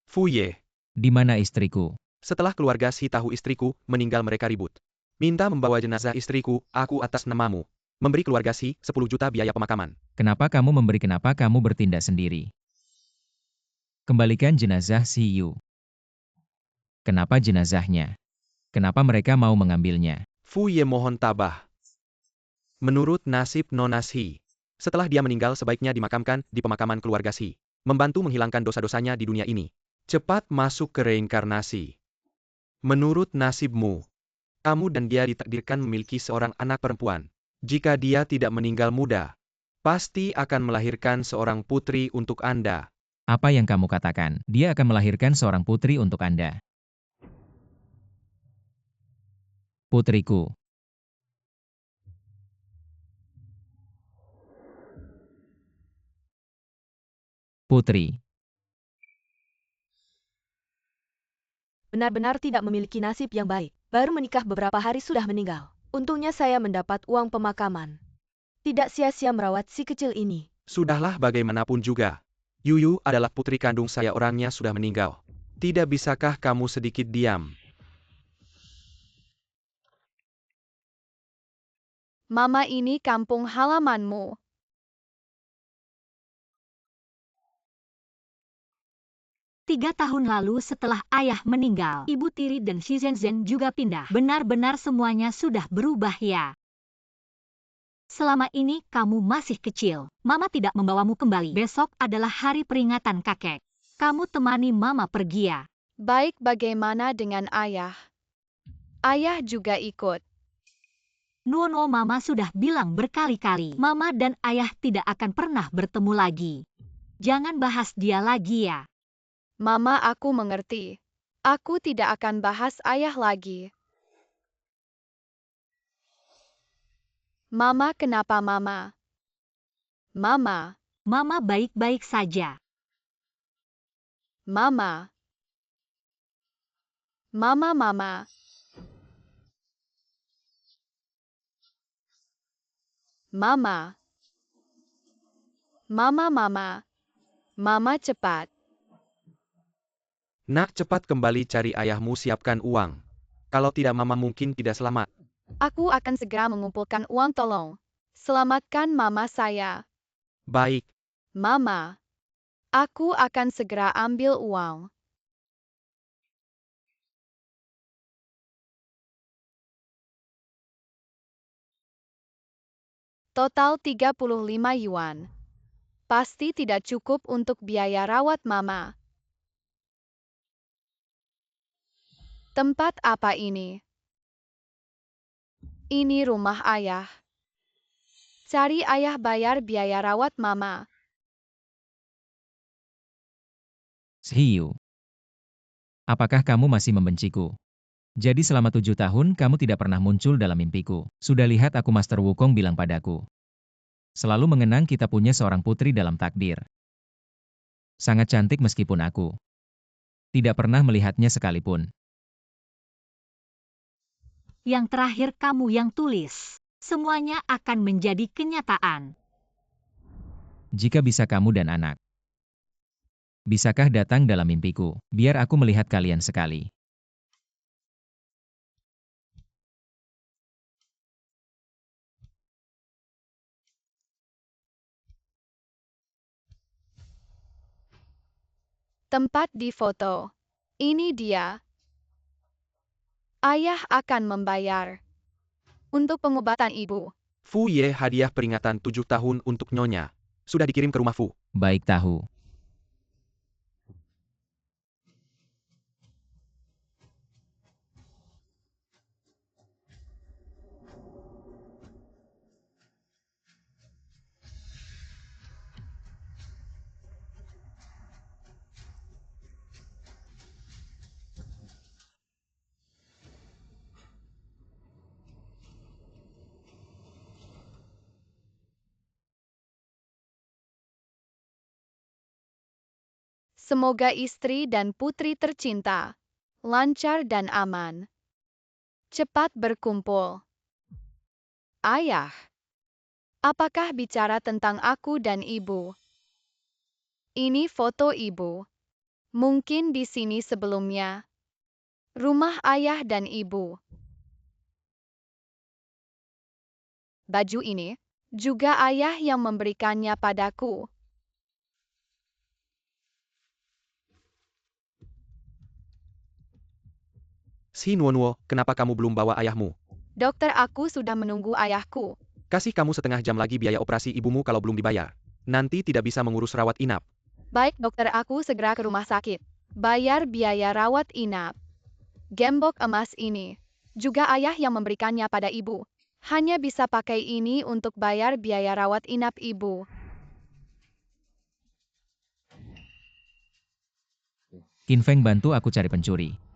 Fu Ye. Di mana istriku? Setelah keluarga Si tahu istriku meninggal, mereka ribut. Minta membawa jenazah istriku, aku atas namamu. Memberi keluarga Si 10 juta biaya pemakaman. Kenapa kamu bertindak sendiri? Kembalikan jenazah si Yu. Kenapa jenazahnya? Kenapa mereka mau mengambilnya? Fu Ye mohon tabah. Menurut nasib Nona Si, setelah dia meninggal sebaiknya dimakamkan di pemakaman keluarga Si. Membantu menghilangkan dosa-dosanya di dunia ini. Cepat masuk ke reinkarnasi. Menurut nasibmu, kamu dan dia ditakdirkan memiliki seorang anak perempuan. Jika dia tidak meninggal muda, pasti akan melahirkan seorang putri untuk Anda. Apa yang kamu katakan? Dia akan melahirkan seorang putri untuk Anda. Putriku. Putri. Benar-benar tidak memiliki nasib yang baik. Baru menikah beberapa hari sudah meninggal. Untungnya saya mendapat uang pemakaman. Tidak sia-sia merawat si kecil ini. Sudahlah, bagaimanapun juga. Yuyu adalah putri kandung saya, orangnya sudah meninggal. Tidak bisakah kamu sedikit diam? Mama, ini kampung halamanmu. Tiga tahun lalu setelah ayah meninggal, ibu tiri dan si Zhen juga pindah. Benar-benar semuanya sudah berubah ya. Selama ini kamu masih kecil. Mama tidak membawamu kembali. Besok adalah hari peringatan kakek. Kamu temani mama pergi ya. Baik, bagaimana dengan ayah? Ayah juga ikut. No, mama sudah bilang berkali-kali. Mama dan ayah tidak akan pernah bertemu lagi. Jangan bahas dia lagi ya. Mama, aku mengerti. Aku tidak akan bahas ayah lagi. Mama, kenapa Mama? Mama. Mama baik-baik saja. Mama. Mama. Mama, Mama cepat. Nak, cepat kembali cari ayahmu, siapkan uang. Kalau tidak Mama mungkin tidak selamat. Aku akan segera mengumpulkan uang, tolong. Selamatkan mama saya. Baik. Mama. Aku akan segera ambil uang. Total 35 yuan. Pasti tidak cukup untuk biaya rawat mama. Tempat apa ini? Ini rumah ayah. Cari ayah, bayar biaya rawat mama. Sehiyu. Apakah kamu masih membenciku? Jadi selama 7 tahun kamu tidak pernah muncul dalam mimpiku. Sudah lihat aku Master Wukong bilang padaku. Selalu mengenang kita punya seorang putri dalam takdir. Sangat cantik meskipun aku tidak pernah melihatnya sekalipun. Yang terakhir kamu yang tulis. Semuanya akan menjadi kenyataan. Jika bisa kamu dan anak. Bisakah datang dalam mimpiku, biar aku melihat kalian sekali. Tempat di foto. Ini dia. Ayah akan membayar untuk pengobatan ibu. Fu Ye hadiah peringatan 7 tahun untuk Nyonya. Sudah dikirim ke rumah Fu. Baik tahu. Semoga istri dan putri tercinta lancar dan aman. Cepat berkumpul. Ayah, apakah bicara tentang aku dan ibu? Ini foto ibu. Mungkin di sini sebelumnya. Rumah ayah dan ibu. Baju ini juga ayah yang memberikannya padaku. Si Nuonuo, kenapa kamu belum bawa ayahmu? Dokter, aku sudah menunggu ayahku. Kasih kamu setengah jam lagi biaya operasi ibumu kalau belum dibayar. Nanti tidak bisa mengurus rawat inap. Baik dokter, aku segera ke rumah sakit. Bayar biaya rawat inap. Gembok emas ini juga ayah yang memberikannya pada ibu. Hanya bisa pakai ini untuk bayar biaya rawat inap ibu. Qin Feng, bantu aku cari pencuri.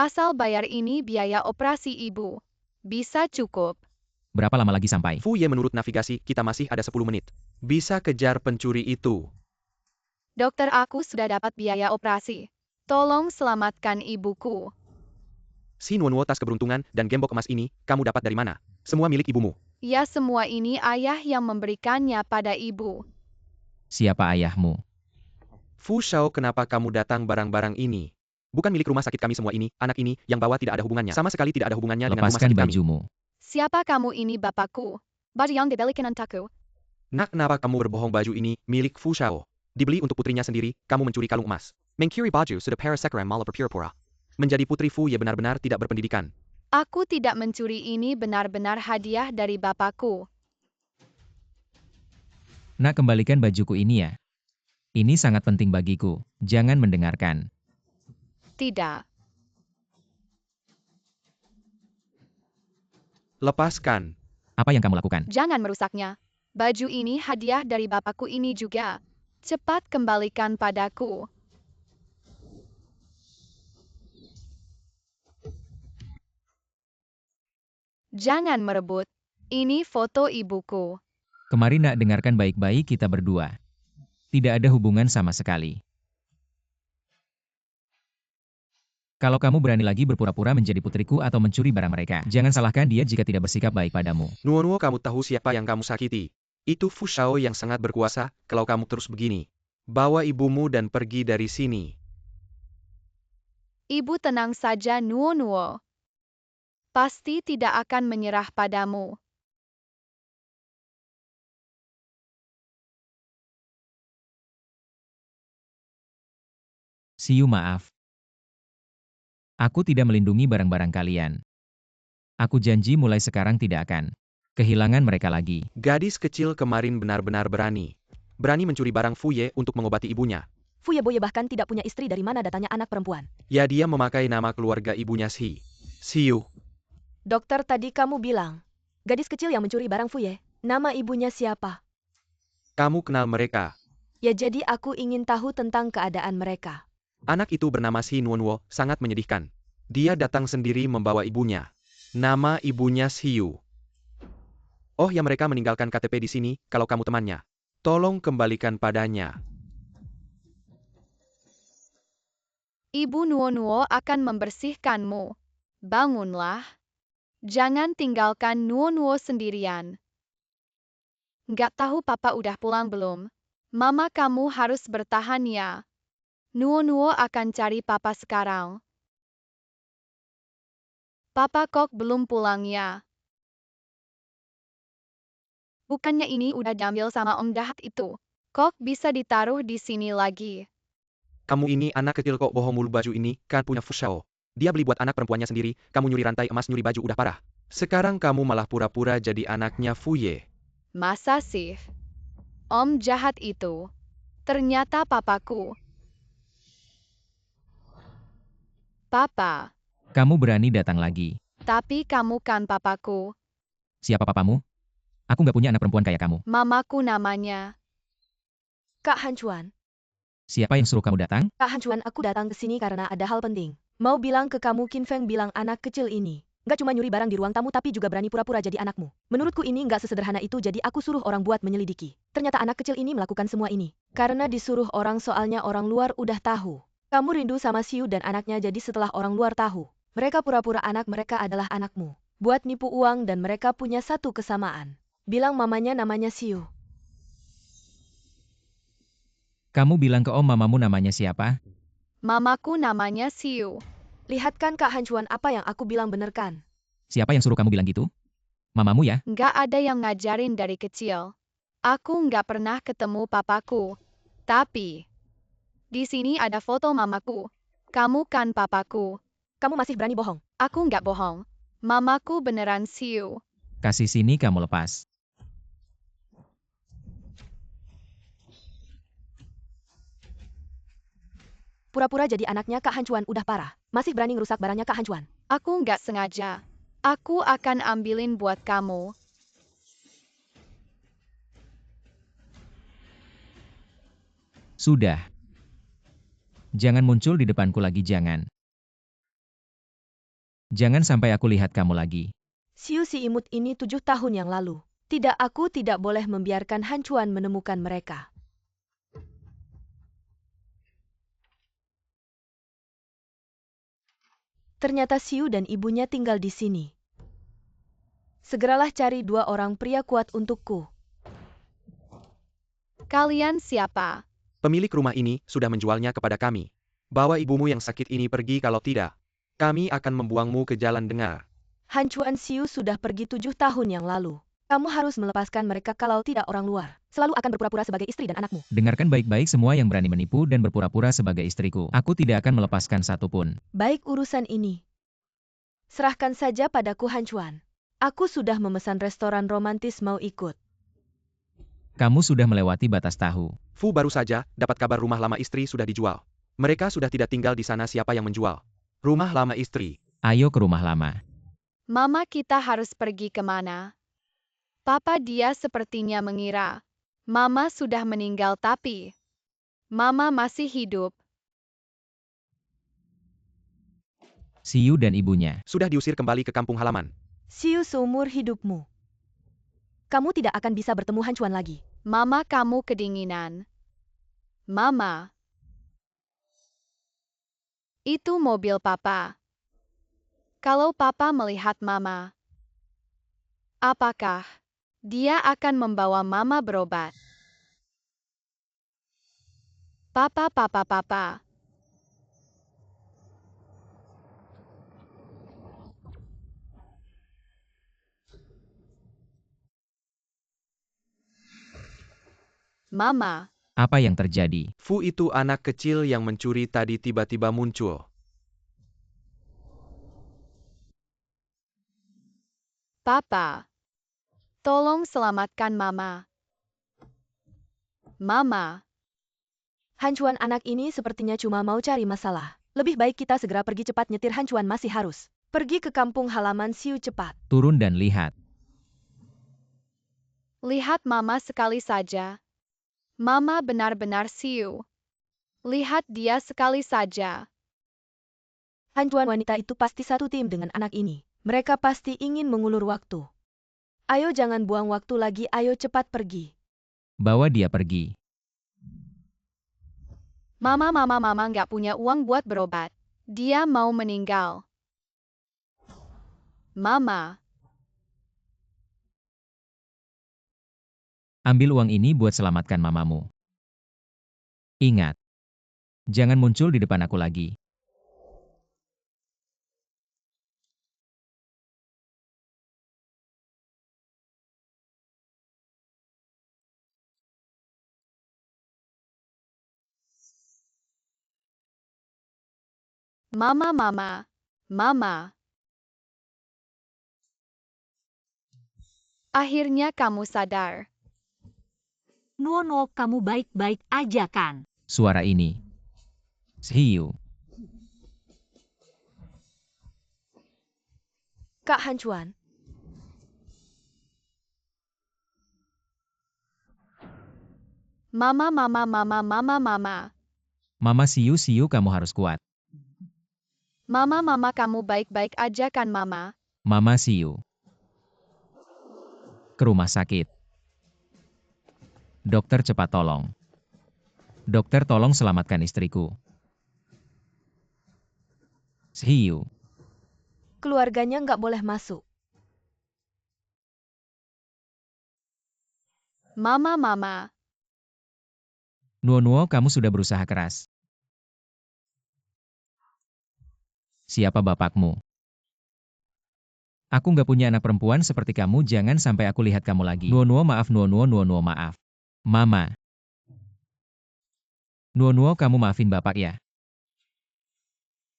Asal bayar ini biaya operasi ibu. Bisa cukup. Berapa lama lagi sampai? Fu Ye, menurut navigasi, kita masih ada 10 menit. Bisa kejar pencuri itu. Dokter, aku sudah dapat biaya operasi. Tolong selamatkan ibuku. Si Nuonuo, tas keberuntungan dan gembok emas ini, kamu dapat dari mana? Semua milik ibumu. Ya, semua ini ayah yang memberikannya pada ibu. Siapa ayahmu? Fu Shao, kenapa kamu datang barang-barang ini? Bukan milik rumah sakit kami semua ini, anak ini, yang bawa tidak ada hubungannya. Sama sekali tidak ada hubungannya dengan rumah Lepaskan sakit kami. bajumu. Siapa kamu ini, bapakku? Baju yang dibelikan untukku. Nak, kenapa kamu berbohong? Baju ini milik Fu Shao. Dibeli untuk putrinya sendiri, kamu mencuri kalung emas. Mengcuri baju sudah para sekarang malah berpura-pura. Menjadi putri Fu Ye benar-benar tidak berpendidikan. Aku tidak mencuri, ini benar-benar hadiah dari bapakku. Nak, kembalikan bajuku ini ya. Ini sangat penting bagiku. Jangan mendengarkan. Tidak. Lepaskan. Apa yang kamu lakukan? Jangan merusaknya. Baju ini hadiah dari bapakku ini juga. Cepat kembalikan padaku. Jangan merebut. Ini foto ibuku. Kemari nak, dengarkan baik-baik kita berdua. Tidak ada hubungan sama sekali. Kalau kamu berani lagi berpura-pura menjadi putriku atau mencuri barang mereka, jangan salahkan dia jika tidak bersikap baik padamu. Nuonuo, kamu tahu siapa yang kamu sakiti? Itu Fu Shao yang sangat berkuasa. Kalau kamu terus begini, bawa ibumu dan pergi dari sini. Ibu tenang saja, Nuo. Pasti tidak akan menyerah padamu. Siu, maaf. Aku tidak melindungi barang-barang kalian. Aku janji mulai sekarang tidak akan kehilangan mereka lagi. Gadis kecil kemarin benar-benar berani. Berani mencuri barang Fu Ye untuk mengobati ibunya. Fu Yeboye bahkan tidak punya istri, dari mana datangnya anak perempuan. Ya, dia memakai nama keluarga ibunya Siu. Dokter, tadi kamu bilang, gadis kecil yang mencuri barang Fu Ye, nama ibunya siapa? Kamu kenal mereka? Ya, jadi aku ingin tahu tentang keadaan mereka. Anak itu bernama Si Nuonuo, sangat menyedihkan. Dia datang sendiri membawa ibunya. Nama ibunya Siu. Oh ya, mereka meninggalkan KTP di sini, kalau kamu temannya. Tolong kembalikan padanya. Ibu Nuo akan membersihkanmu. Bangunlah. Jangan tinggalkan Nuo sendirian. Nggak tahu papa udah pulang belum? Mama, kamu harus bertahan ya. Nuo akan cari papa sekarang. Papa kok belum pulang ya? Bukannya ini udah diambil sama Om Jahat itu? Kok bisa ditaruh di sini lagi? Kamu ini anak kecil kok bohong mulu, baju ini kan punya Fu Shao. Dia beli buat anak perempuannya sendiri, kamu nyuri rantai emas, nyuri baju, udah parah. Sekarang kamu malah pura-pura jadi anaknya Fu Ye. Masa sih? Om jahat itu. Ternyata papaku. Papa, Kamu berani datang lagi. tapi kamu kan papaku. Siapa papamu? Aku nggak punya anak perempuan kayak kamu. Mamaku namanya. Kak Han Chuan, Siapa yang suruh kamu datang? Kak Han Chuan, aku datang ke sini karena ada hal penting. Mau bilang ke kamu, Qin Feng bilang anak kecil ini nggak cuma nyuri barang di ruang tamu tapi juga berani pura-pura jadi anakmu. Menurutku ini nggak sesederhana itu, jadi aku suruh orang buat menyelidiki. Ternyata anak kecil ini melakukan semua ini karena disuruh orang, soalnya orang luar udah tahu. Kamu rindu sama Siu dan anaknya, jadi setelah orang luar tahu, mereka pura-pura anak mereka adalah anakmu. Buat nipu uang, dan mereka punya satu kesamaan. Bilang mamanya namanya Siu. Kamu bilang ke om mamamu namanya siapa? Mamaku namanya Siu. Lihat kan Kak Han Chuan, apa yang aku bilang bener kan? Siapa yang suruh kamu bilang gitu? Mamamu ya? Nggak ada yang ngajarin dari kecil. Aku nggak pernah ketemu papaku. Tapi, di sini ada foto mamaku. Kamu kan papaku. Kamu masih berani bohong? Aku nggak bohong. Mamaku beneran Siu. Kasih sini kamu lepas. Pura-pura jadi anaknya Kak Han Chuan udah parah. Masih berani ngerusak barangnya Kak Han Chuan. Aku nggak sengaja. Aku akan ambilin buat kamu. Sudah. Jangan muncul di depanku lagi, jangan. Jangan sampai aku lihat kamu lagi. Siu si imut ini 7 tahun yang lalu. Tidak, aku tidak boleh membiarkan Han Chuan menemukan mereka. Ternyata Siu dan ibunya tinggal di sini. Segeralah cari 2 orang pria kuat untukku. Kalian siapa? Pemilik rumah ini sudah menjualnya kepada kami. Bawa ibumu yang sakit ini pergi, kalau tidak, kami akan membuangmu ke jalan dengar. Han Chuan, Siu sudah pergi 7 tahun yang lalu. Kamu harus melepaskan mereka, kalau tidak orang luar selalu akan berpura-pura sebagai istri dan anakmu. Dengarkan baik-baik semua yang berani menipu dan berpura-pura sebagai istriku. Aku tidak akan melepaskan satupun. Baik, urusan ini serahkan saja padaku, Han Chuan. Aku sudah memesan restoran romantis, mau ikut? Kamu sudah melewati batas tahu. Fu baru saja dapat kabar rumah lama istri sudah dijual. Mereka sudah tidak tinggal di sana. Siapa yang menjual rumah lama istri? Ayo ke rumah lama. Mama kita harus pergi kemana? Papa dia sepertinya mengira Mama sudah meninggal, tapi Mama masih hidup. Siu dan ibunya. Sudah diusir kembali ke kampung halaman. Siu, seumur hidupmu kamu tidak akan bisa bertemu Han Chuan lagi. Mama, kamu kedinginan. Mama. Itu mobil Papa. Kalau Papa melihat Mama, apakah dia akan membawa Mama berobat? Papa, Papa, Papa. Mama. Apa yang terjadi? Fu itu anak kecil yang mencuri tadi tiba-tiba muncul. Papa. Tolong selamatkan Mama. Mama. Han Chuan, anak ini sepertinya cuma mau cari masalah. Lebih baik kita segera pergi, cepat nyetir. Han Chuan masih harus pergi ke kampung halaman. Siu, cepat. Turun dan lihat. Lihat Mama sekali saja. Mama benar-benar Siu. Lihat dia sekali saja. Han Chuan, wanita itu pasti satu tim dengan anak ini. Mereka pasti ingin mengulur waktu. Ayo jangan buang waktu lagi, ayo cepat pergi. Bawa dia pergi. Mama nggak punya uang buat berobat. Dia mau meninggal. Mama. Ambil uang ini buat selamatkan mamamu. Ingat. Jangan muncul di depan aku lagi. Mama, mama, mama. Akhirnya kamu sadar. Nuono, kamu baik-baik aja kan? Suara ini. Shiyu. Kak Hancuan, Mama, mama, mama, mama, mama. Mama Shiyu, kamu harus kuat. Mama, mama, kamu baik-baik aja kan, mama? Mama Shiyu. Ke rumah sakit. Dokter, cepat tolong. Dokter, tolong selamatkan istriku. Shiyu. keluarganya nggak boleh masuk. Mama, mama. Nuo, kamu sudah berusaha keras. Siapa bapakmu? Aku nggak punya anak perempuan seperti kamu, jangan sampai aku lihat kamu lagi. Nuo, maaf, Nuo, maaf. Mama. Nuo, kamu maafin bapak ya.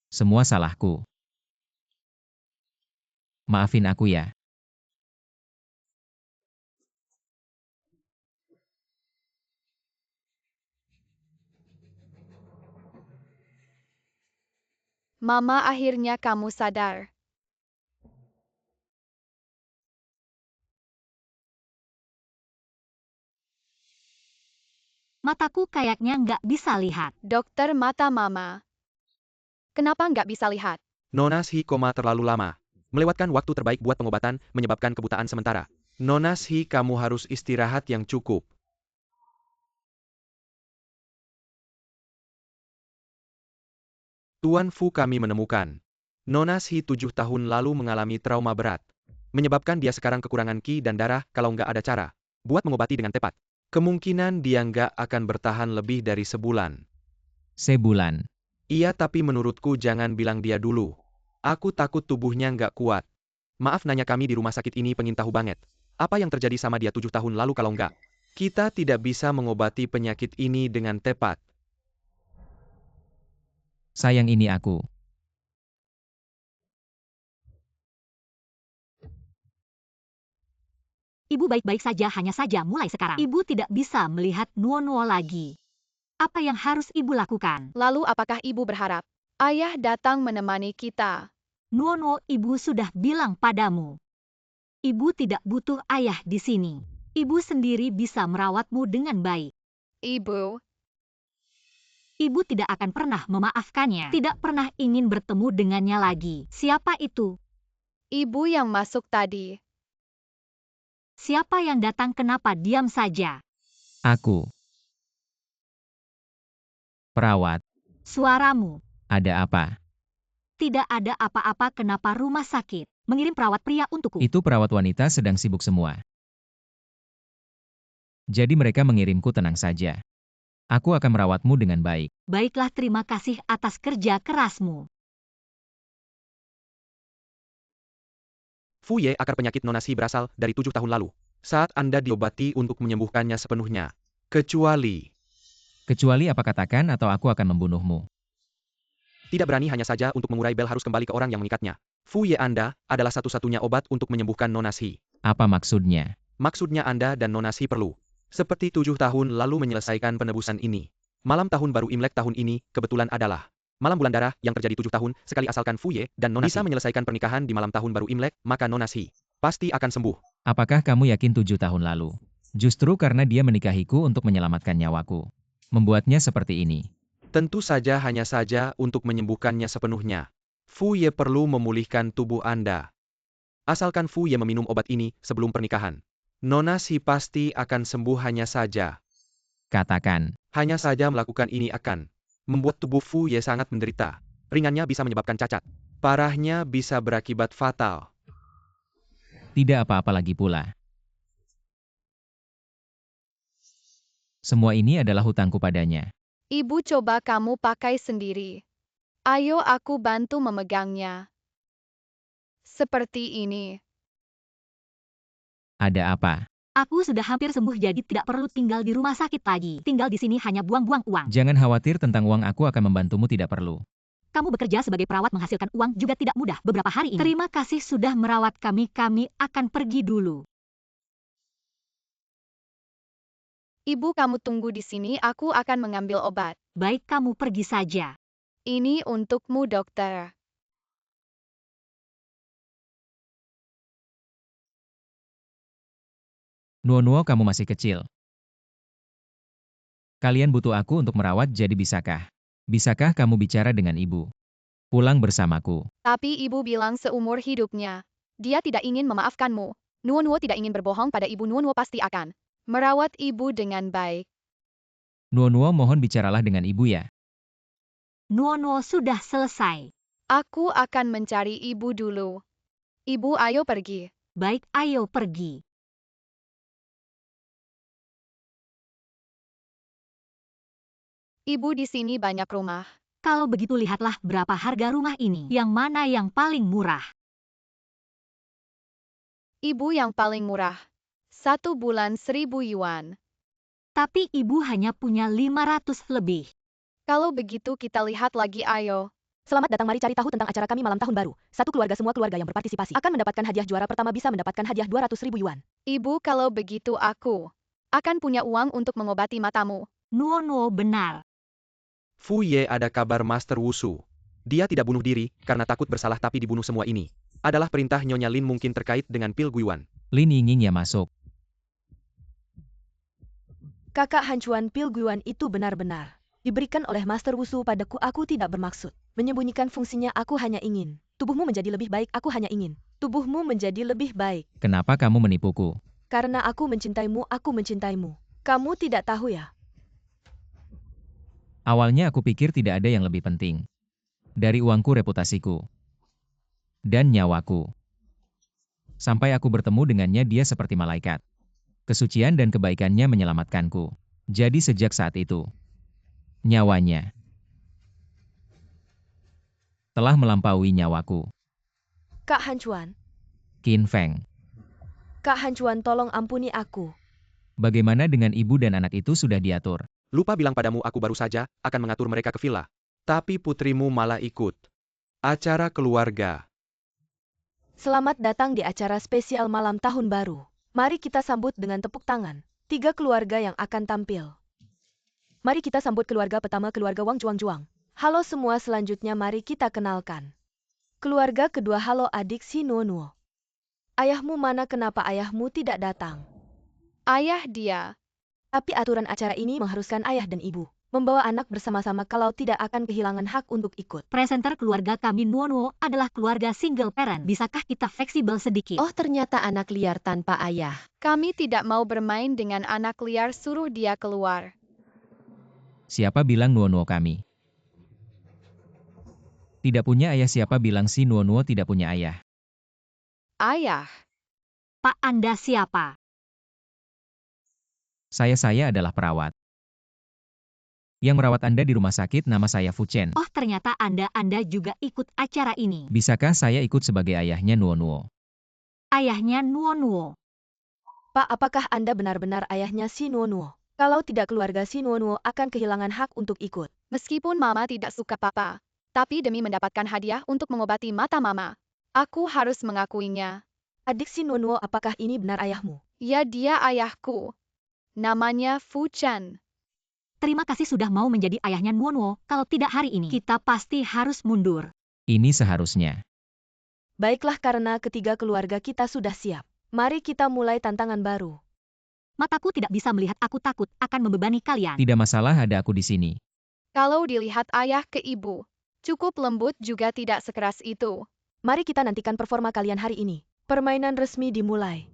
Semua salahku. Maafin aku ya. Mama, akhirnya kamu sadar. Mataku kayaknya nggak bisa lihat. Dokter mata mama. Kenapa nggak bisa lihat? Nona Shi koma terlalu lama. Melewatkan waktu terbaik buat pengobatan, menyebabkan kebutaan sementara. Nona Shi, kamu harus istirahat yang cukup. Tuan Fu, kami menemukan. Nona Shi 7 tahun lalu mengalami trauma berat. Menyebabkan dia sekarang kekurangan ki dan darah kalau nggak ada cara. Buat mengobati dengan tepat. Kemungkinan dia nggak akan bertahan lebih dari sebulan. Sebulan. Iya, tapi menurutku jangan bilang dia dulu. Aku takut tubuhnya nggak kuat. Maaf nanya, kami di rumah sakit ini pengen tahu banget. Apa yang terjadi sama dia 7 tahun lalu kalau nggak? Kita tidak bisa mengobati penyakit ini dengan tepat. Sayang, ini aku. Ibu baik-baik saja, hanya saja mulai sekarang. Ibu tidak bisa melihat Nuono lagi. Apa yang harus ibu lakukan? Lalu apakah ibu berharap ayah datang menemani kita? Nuono, ibu sudah bilang padamu. Ibu tidak butuh ayah di sini. Ibu sendiri bisa merawatmu dengan baik. Ibu, Ibu tidak akan pernah memaafkannya. Tidak pernah ingin bertemu dengannya lagi. Siapa itu? ibu yang masuk tadi. Siapa yang datang? Kenapa diam saja? Aku. Perawat. Suaramu. Ada apa? Tidak ada apa-apa. Kenapa rumah sakit mengirim perawat pria untukku? Itu perawat wanita sedang sibuk semua. Jadi mereka mengirimku, tenang saja. Aku akan merawatmu dengan baik. Baiklah, terima kasih atas kerja kerasmu. Fu Ye, akar penyakit Nona Shi berasal dari 7 tahun lalu. Saat Anda diobati untuk menyembuhkannya sepenuhnya. Kecuali apa, katakan atau aku akan membunuhmu. Tidak berani, hanya saja untuk mengurai bel harus kembali ke orang yang mengikatnya. Fu Ye, Anda adalah satu-satunya obat untuk menyembuhkan Nona Shi. Apa maksudnya? Maksudnya Anda dan Nona Shi perlu. Seperti 7 tahun lalu menyelesaikan penebusan ini. Malam tahun baru Imlek tahun ini, kebetulan adalah malam bulan darah yang terjadi 7 tahun, sekali asalkan Fu Ye dan Nona bisa menyelesaikan pernikahan di malam tahun baru Imlek, maka Nona Shi pasti akan sembuh. Apakah kamu yakin 7 tahun lalu? Justru karena dia menikahiku untuk menyelamatkan nyawaku. Membuatnya seperti ini. Tentu saja, hanya saja untuk menyembuhkannya sepenuhnya. Fu Ye perlu memulihkan tubuh Anda. Asalkan Fu Ye meminum obat ini sebelum pernikahan. Nona Shi pasti akan sembuh, hanya saja. Katakan. Hanya saja melakukan ini akan membuat tubuh Fu Ye sangat menderita. Ringannya bisa menyebabkan cacat. Parahnya bisa berakibat fatal. Tidak apa-apa lagi pula. Semua ini adalah hutangku padanya. Ibu, coba kamu pakai sendiri. Ayo aku bantu memegangnya. Seperti ini. Ada apa? Aku sudah hampir sembuh, jadi tidak perlu tinggal di rumah sakit lagi. Tinggal di sini hanya buang-buang uang. Jangan khawatir tentang uang, aku akan membantumu, tidak perlu. Kamu bekerja sebagai perawat menghasilkan uang juga tidak mudah beberapa hari ini. Terima kasih sudah merawat kami. Kami akan pergi dulu. Ibu, kamu tunggu di sini, aku akan mengambil obat. Baik, kamu pergi saja. Ini untukmu, dokter. Nuo-Nuo, kamu masih kecil. Kalian butuh aku untuk merawat, jadi bisakah? Bisakah kamu bicara dengan ibu? Pulang bersamaku. Tapi ibu bilang seumur hidupnya. Dia tidak ingin memaafkanmu. Nuo-Nuo tidak ingin berbohong pada ibu. Nuo-Nuo pasti akan merawat ibu dengan baik. Nuo-Nuo, mohon bicaralah dengan ibu ya. Nuo-Nuo sudah selesai. Aku akan mencari ibu dulu. Ibu, ayo pergi. Baik, ayo pergi. Ibu, di sini banyak rumah. Kalau begitu lihatlah berapa harga rumah ini. Yang mana yang paling murah? Ibu, yang paling murah. 1 bulan 1.000 yuan. Tapi ibu hanya punya 500 lebih. Kalau begitu kita lihat lagi, ayo. Selamat datang, mari cari tahu tentang acara kami malam tahun baru. Satu keluarga, semua keluarga yang berpartisipasi akan mendapatkan hadiah. Juara pertama bisa mendapatkan hadiah 200.000 yuan. Ibu, kalau begitu aku akan punya uang untuk mengobati matamu. Nuo-Nuo benar. Fu Ye, ada kabar Master Wushu. Dia tidak bunuh diri karena takut bersalah tapi dibunuh. Semua ini adalah perintah Nyonya Lin, mungkin terkait dengan pil Guiwan. Lin Yingying ya masuk. Kakak, hancuan pil Guiwan itu benar-benar diberikan oleh Master Wushu padaku. Aku tidak bermaksud menyembunyikan fungsinya. Aku hanya ingin tubuhmu menjadi lebih baik. Aku hanya ingin tubuhmu menjadi lebih baik. Kenapa kamu menipuku? Karena aku mencintaimu. Aku mencintaimu. Kamu tidak tahu ya? Awalnya aku pikir tidak ada yang lebih penting. Dari uangku, reputasiku, dan nyawaku. Sampai aku bertemu dengannya, dia seperti malaikat. Kesucian dan kebaikannya menyelamatkanku. Jadi sejak saat itu, nyawanya telah melampaui nyawaku. Kak Hancuan. Qin Feng, Kak Hancuan, tolong ampuni aku. bagaimana dengan ibu dan anak itu sudah diatur? Lupa bilang padamu, aku baru saja akan mengatur mereka ke villa. Tapi putrimu malah ikut acara keluarga. Selamat datang di acara spesial malam tahun baru. Mari kita sambut dengan tepuk tangan 3 keluarga yang akan tampil. Mari kita sambut keluarga pertama, keluarga Wang Juang. Halo semua, selanjutnya mari kita kenalkan keluarga kedua. Halo adik si Nuo-Nuo. Ayahmu mana? Kenapa ayahmu tidak datang? Ayah dia. Tapi aturan acara ini mengharuskan ayah dan ibu membawa anak bersama-sama, kalau tidak akan kehilangan hak untuk ikut. Presenter keluarga kami Nuo-Nuo adalah keluarga single parent. Bisakah kita fleksibel sedikit? Oh, ternyata anak liar tanpa ayah. Kami tidak mau bermain dengan anak liar, suruh dia keluar. Siapa bilang Nuo-Nuo kami tidak punya ayah? Siapa bilang si Nuo-Nuo tidak punya ayah? Ayah. Pak, Anda siapa? Saya adalah perawat. Yang merawat Anda di rumah sakit, nama saya Fu Chen. Oh, ternyata Anda juga ikut acara ini. Bisakah saya ikut sebagai ayahnya Nuo-Nuo? Ayahnya Nuo-Nuo. Pak, apakah Anda benar-benar ayahnya si Nuo-Nuo? Kalau tidak, keluarga si Nuo-Nuo akan kehilangan hak untuk ikut. Meskipun mama tidak suka papa, tapi demi mendapatkan hadiah untuk mengobati mata mama, aku harus mengakuinya. Adik si Nuo-Nuo, apakah ini benar ayahmu? Ya, dia ayahku. Namanya Fu Chen. Terima kasih sudah mau menjadi ayahnya Nuo-Nuo. Kalau tidak hari ini, kita pasti harus mundur. Ini seharusnya. Baiklah, karena ketiga keluarga kita sudah siap. Mari kita mulai tantangan baru. Mataku tidak bisa melihat, aku takut akan membebani kalian. Tidak masalah, ada aku di sini. Kalau dilihat ayah ke ibu, cukup lembut juga tidak sekeras itu. Mari kita nantikan performa kalian hari ini. Permainan resmi dimulai.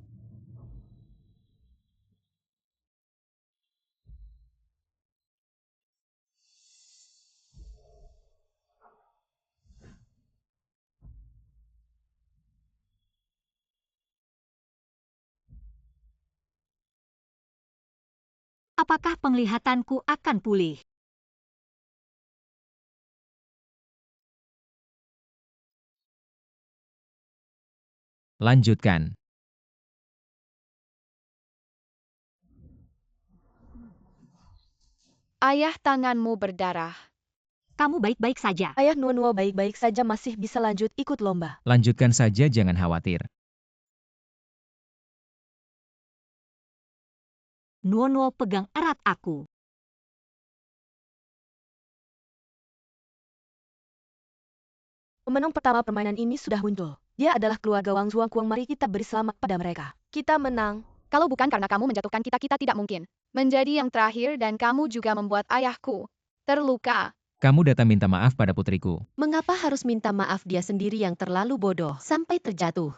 Apakah penglihatanku akan pulih? Lanjutkan. Ayah, tanganmu berdarah. kamu baik-baik saja. Ayah Nuo baik-baik saja, masih bisa lanjut ikut lomba. Lanjutkan saja, jangan khawatir. Nuo pegang erat aku. Pemenang pertama permainan ini sudah muncul. Dia adalah keluarga Wang Zuangkuang, mari kita beri selamat pada mereka. Kita menang. Kalau bukan karena kamu menjatuhkan kita, kita tidak mungkin menjadi yang terakhir dan kamu juga membuat ayahku terluka. Kamu datang minta maaf pada putriku. Mengapa harus minta maaf, dia sendiri yang terlalu bodoh sampai terjatuh?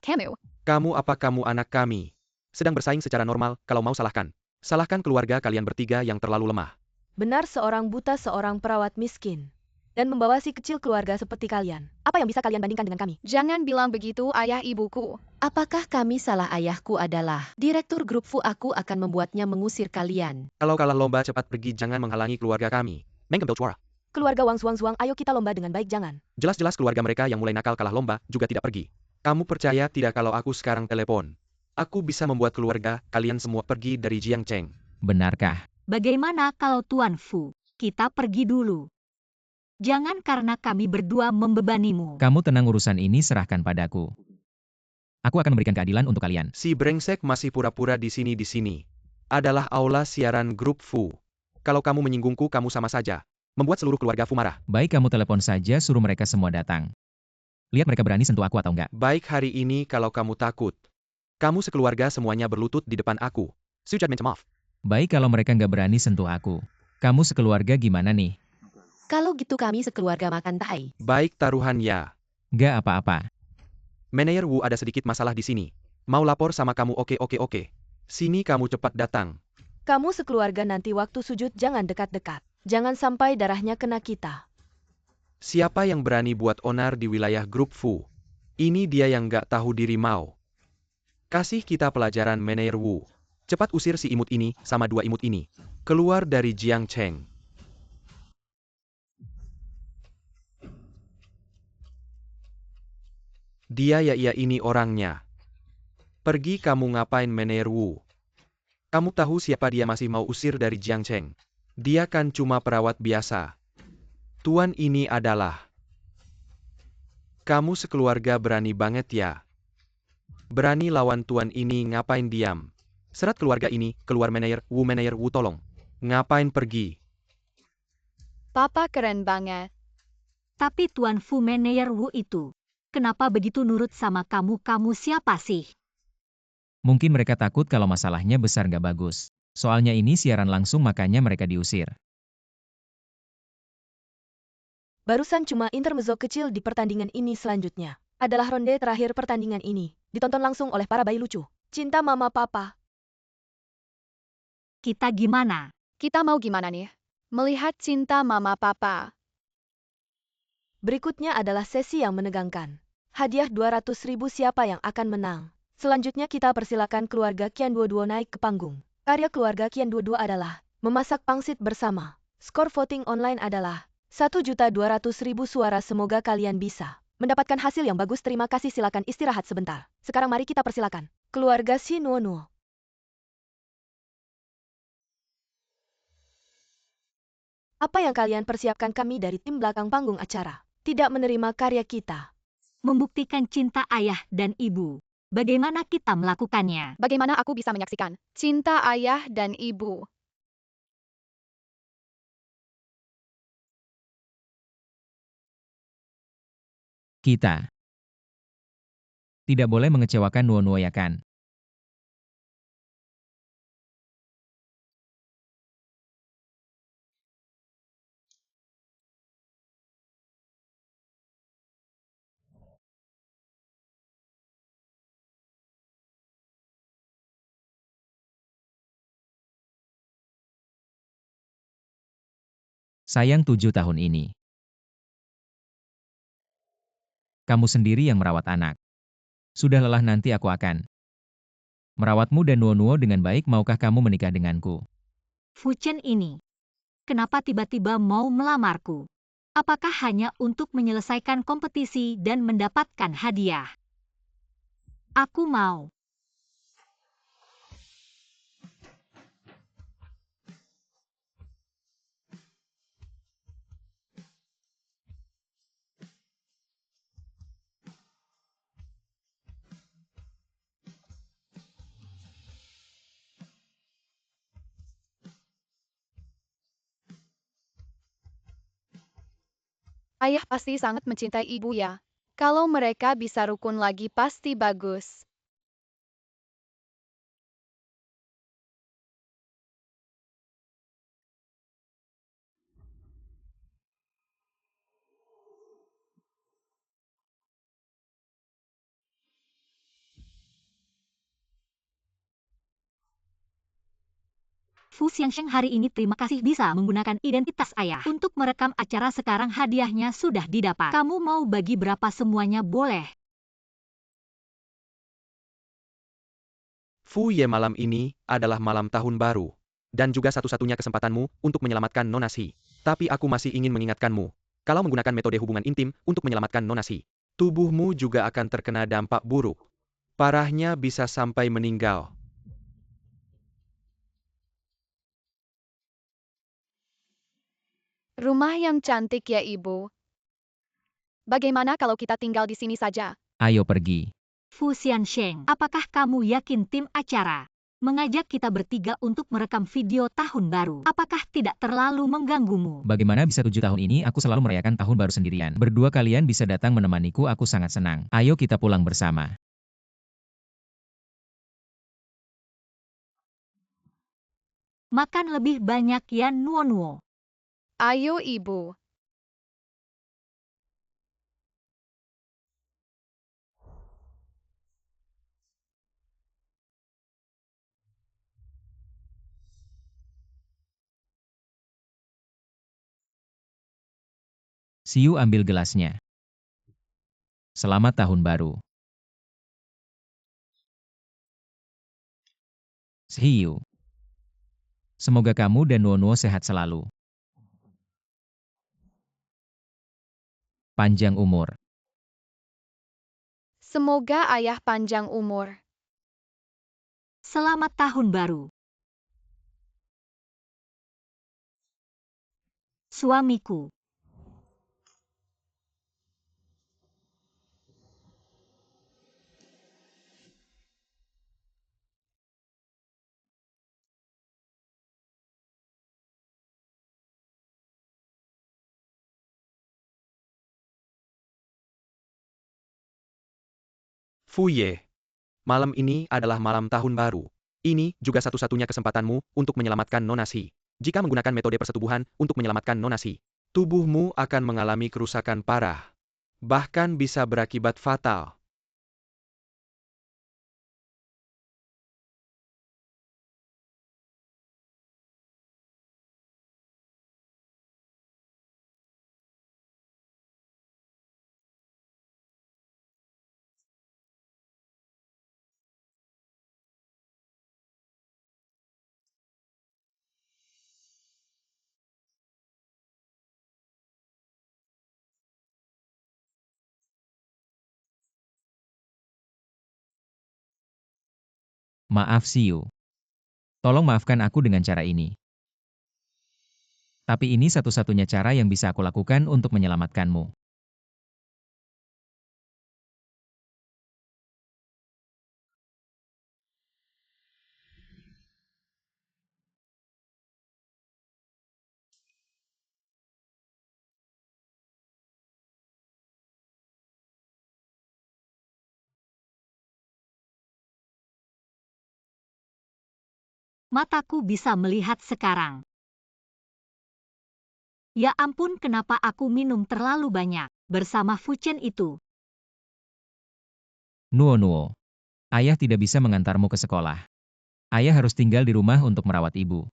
Kamu, Apa kamu anak kami? Sedang bersaing secara normal, kalau mau salahkan. Salahkan keluarga kalian bertiga yang terlalu lemah. Benar, seorang buta, seorang perawat miskin. Dan membawa si kecil keluarga seperti kalian. Apa yang bisa kalian bandingkan dengan kami? jangan bilang begitu ayah ibuku. Apakah kami salah? Ayahku adalah direktur grup Fu. Aku akan membuatnya mengusir kalian. Kalau kalah lomba, cepat pergi, jangan menghalangi keluarga kami. Mengembel suara. Keluarga Wang Zuang, ayo kita lomba dengan baik, jangan. Jelas-jelas keluarga mereka yang mulai nakal kalah lomba juga tidak pergi. Kamu percaya tidak kalau aku sekarang telepon? Aku bisa membuat keluarga kalian semua pergi dari Jiangcheng. Benarkah? Bagaimana kalau Tuan Fu, kita pergi dulu? Jangan karena kami berdua membebanimu. Kamu tenang, urusan ini serahkan padaku. Aku akan memberikan keadilan untuk kalian. Si brengsek masih pura-pura di sini. Adalah aula siaran grup Fu. Kalau kamu menyinggungku, kamu sama saja membuat seluruh keluarga Fu marah. Baik, kamu telepon saja, suruh mereka semua datang. Lihat mereka berani sentuh aku atau enggak. Baik, hari ini kalau kamu takut, kamu sekeluarga semuanya berlutut di depan aku. Sujud minta maaf. Baik, kalau mereka nggak berani sentuh aku. Kamu sekeluarga gimana nih? Kalau gitu kami sekeluarga makan tai. Baik, taruhan ya. Nggak apa-apa. Manajer Wu, ada sedikit masalah di sini. Mau lapor sama kamu. Oke. Sini kamu cepat datang. Kamu sekeluarga nanti waktu sujud jangan dekat-dekat. Jangan sampai darahnya kena kita. Siapa yang berani buat onar di wilayah grup Fu? Ini dia yang nggak tahu diri mau. Kasih kita pelajaran, Manajer Wu. Cepat usir si imut ini sama dua imut ini. Keluar dari Jiangcheng. Dia ya ini orangnya. Pergi kamu, ngapain, Manajer Wu? Kamu tahu siapa dia masih mau usir dari Jiangcheng? Dia kan cuma perawat biasa. Tuan ini adalah... Kamu sekeluarga berani banget ya. Berani lawan tuan ini, ngapain diam? Serat keluarga ini, keluar, Manajer Wu tolong. Ngapain pergi? Papa keren banget. Tapi Tuan Fu, Manajer Wu itu, kenapa begitu nurut sama kamu? Kamu siapa sih? Mungkin mereka takut kalau masalahnya besar nggak bagus. Soalnya ini siaran langsung, makanya mereka diusir. Barusan cuma intermezzo kecil di pertandingan ini. Selanjutnya adalah ronde terakhir pertandingan ini. Ditonton langsung oleh para bayi lucu. Cinta mama papa. Kita gimana? Kita mau gimana nih? Melihat cinta mama papa. Berikutnya adalah sesi yang menegangkan. Hadiah 200.000, siapa yang akan menang? Selanjutnya kita persilakan keluarga Qian Duo naik ke panggung. Karya keluarga Qian Duo adalah memasak pangsit bersama. Skor voting online adalah 1.200.000 suara. Semoga kalian bisa mendapatkan hasil yang bagus. Terima kasih, silakan istirahat sebentar. Sekarang mari kita persilakan keluarga si Nuo. Apa yang kalian persiapkan? Kami dari tim belakang panggung acara tidak menerima karya kita. Membuktikan cinta ayah dan ibu. Bagaimana kita melakukannya? Bagaimana aku bisa menyaksikan cinta ayah dan ibu? Kita tidak boleh mengecewakan Nuo ya kan? Sayang, 7 tahun ini. Kamu sendiri yang merawat anak. Sudah lelah, nanti aku akan merawatmu dan Nuo dengan baik. Maukah kamu menikah denganku? Fu Chen ini, kenapa tiba-tiba mau melamarku? Apakah hanya untuk menyelesaikan kompetisi dan mendapatkan hadiah? Aku mau. Ayah pasti sangat mencintai ibu ya. Kalau mereka bisa rukun lagi pasti bagus. Fu Xiangsheng hari ini terima kasih bisa menggunakan identitas ayah. Untuk merekam acara sekarang hadiahnya sudah didapat. Kamu mau bagi berapa semuanya boleh. Fu Ye, malam ini adalah malam tahun baru. Dan juga satu-satunya kesempatanmu untuk menyelamatkan Nona Si. Tapi aku masih ingin mengingatkanmu. Kalau menggunakan metode hubungan intim untuk menyelamatkan Nona Si, tubuhmu juga akan terkena dampak buruk. Parahnya bisa sampai meninggal. Rumah yang cantik ya ibu. Bagaimana kalau kita tinggal di sini saja? Ayo pergi. Fu Xiansheng, apakah kamu yakin tim acara mengajak kita bertiga untuk merekam video tahun baru? Apakah tidak terlalu mengganggumu? Bagaimana bisa 7 tahun ini aku selalu merayakan tahun baru sendirian. Berdua kalian bisa datang menemaniku, aku sangat senang. Ayo kita pulang bersama. Makan lebih banyak ya Nuo. Ayo ibu. Siu ambil gelasnya. Selamat tahun baru. Siu. Semoga kamu dan Nuo sehat selalu. Panjang umur. Semoga ayah panjang umur. Selamat tahun baru. Suamiku. Fu Ye, malam ini adalah malam tahun baru. Ini juga satu-satunya kesempatanmu untuk menyelamatkan Nona Si. Jika menggunakan metode persetubuhan untuk menyelamatkan Nona Si, tubuhmu akan mengalami kerusakan parah. Bahkan bisa berakibat fatal. Maaf Siu. Tolong maafkan aku dengan cara ini. Tapi ini satu-satunya cara yang bisa aku lakukan untuk menyelamatkanmu. Mataku bisa melihat sekarang. Ya ampun, kenapa aku minum terlalu banyak bersama Fuchen itu? Nuo. Ayah tidak bisa mengantarmu ke sekolah. Ayah harus tinggal di rumah untuk merawat ibu.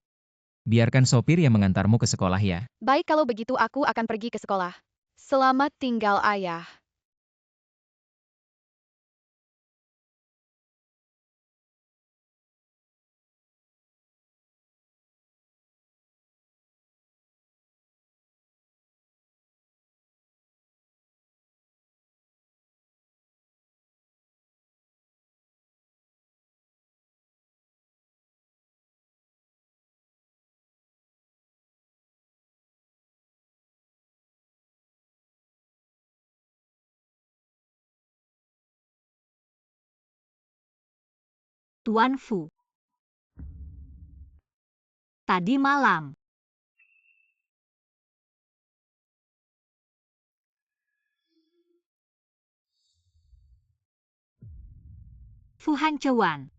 Biarkan sopir yang mengantarmu ke sekolah ya. Baik kalau begitu aku akan pergi ke sekolah. Selamat tinggal ayah. Tuan Fu. Tadi malam, Fu Hancuan.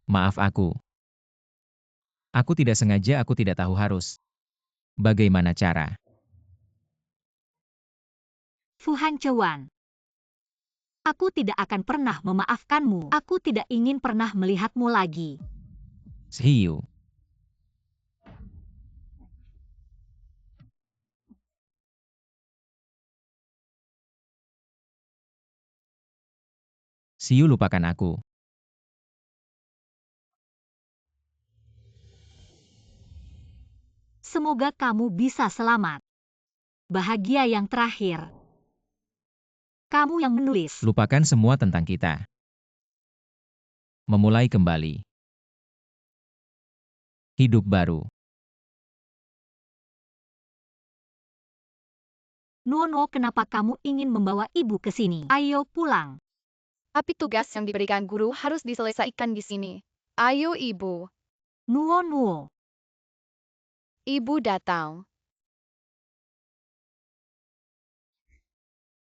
Maaf aku. Aku tidak sengaja, aku tidak tahu harus. Bagaimana cara? Fu Hancuan. Aku tidak akan pernah memaafkanmu. Aku tidak ingin pernah melihatmu lagi. Hiu. Siu, lupakan aku. Semoga kamu bisa selamat. Bahagia yang terakhir. Kamu yang menulis. Lupakan semua tentang kita. Memulai kembali. Hidup baru. Nuono, kenapa kamu ingin membawa ibu ke sini? Ayo pulang. Tapi tugas yang diberikan guru harus diselesaikan di sini. Ayo ibu. Nuo. Ibu datang.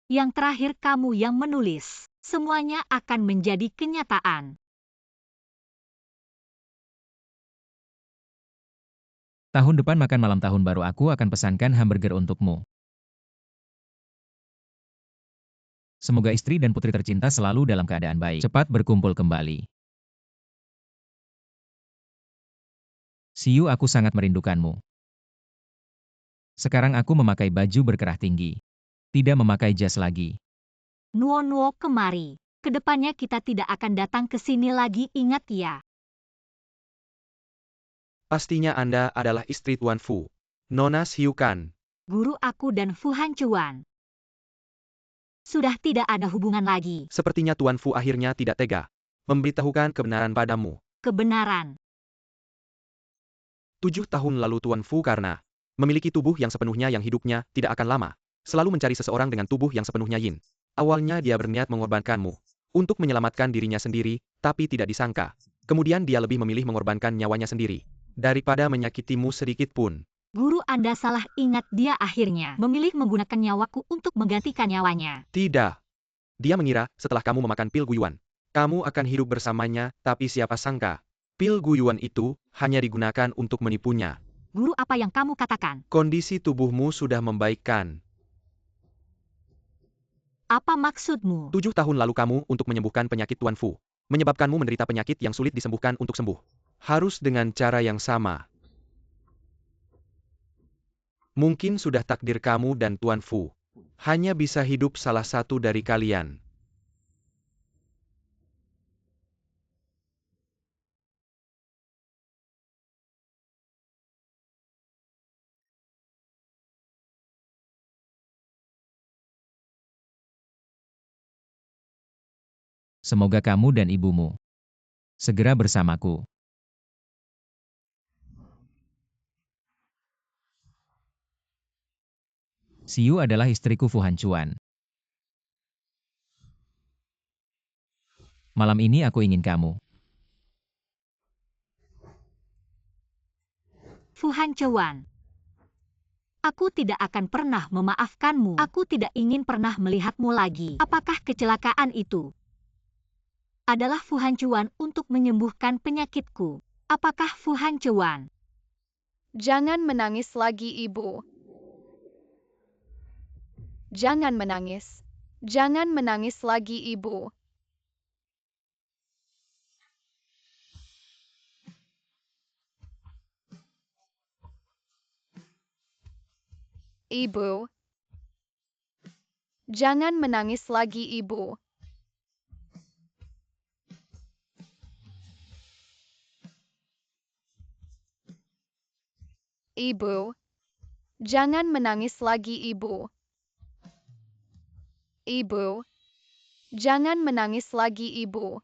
Yang terakhir kamu yang menulis. Semuanya akan menjadi kenyataan. Tahun depan makan malam tahun baru, aku akan pesankan hamburger untukmu. Semoga istri dan putri tercinta selalu dalam keadaan baik. Cepat berkumpul kembali. Siu, aku sangat merindukanmu. Sekarang aku memakai baju berkerah tinggi. Tidak memakai jas lagi. Nuo, kemari. Kedepannya kita tidak akan datang ke sini lagi, ingat ya. Pastinya Anda adalah istri Tuan Fu. Nona Siu kan? Guru aku dan Fu Hancuan. Sudah tidak ada hubungan lagi. Sepertinya Tuan Fu akhirnya tidak tega memberitahukan kebenaran padamu. Kebenaran. 7 tahun lalu Tuan Fu karena memiliki tubuh yang sepenuhnya yang hidupnya tidak akan lama, selalu mencari seseorang dengan tubuh yang sepenuhnya yin. Awalnya dia berniat mengorbankanmu untuk menyelamatkan dirinya sendiri, tapi tidak disangka. Kemudian dia lebih memilih mengorbankan nyawanya sendiri daripada menyakitimu sedikit pun. Guru Anda salah, ingat dia akhirnya memilih menggunakan nyawaku untuk menggantikan nyawanya. Tidak. Dia mengira setelah kamu memakan pil guyuan, kamu akan hidup bersamanya, tapi siapa sangka pil guyuan itu hanya digunakan untuk menipunya. Guru, apa yang kamu katakan? Kondisi tubuhmu sudah membaikkan. Apa maksudmu? 7 tahun lalu kamu untuk menyembuhkan penyakit Tuan Fu, menyebabkanmu menderita penyakit yang sulit disembuhkan untuk sembuh. Harus dengan cara yang sama. Mungkin sudah takdir kamu dan Tuan Fu. Hanya bisa hidup salah satu dari kalian. Semoga kamu dan ibumu segera bersamaku. Siu adalah istriku Fu Hancuan. Malam ini aku ingin kamu. Fu Hancuan. Aku tidak akan pernah memaafkanmu. Aku tidak ingin pernah melihatmu lagi. Apakah kecelakaan itu adalah Fu Hancuan untuk menyembuhkan penyakitku? Apakah Fu Hancuan? Jangan menangis lagi ibu. Jangan menangis. Jangan menangis lagi ibu. Ibu. Jangan menangis lagi ibu. Ibu. Jangan menangis lagi ibu. Ibu. Jangan menangis lagi ibu.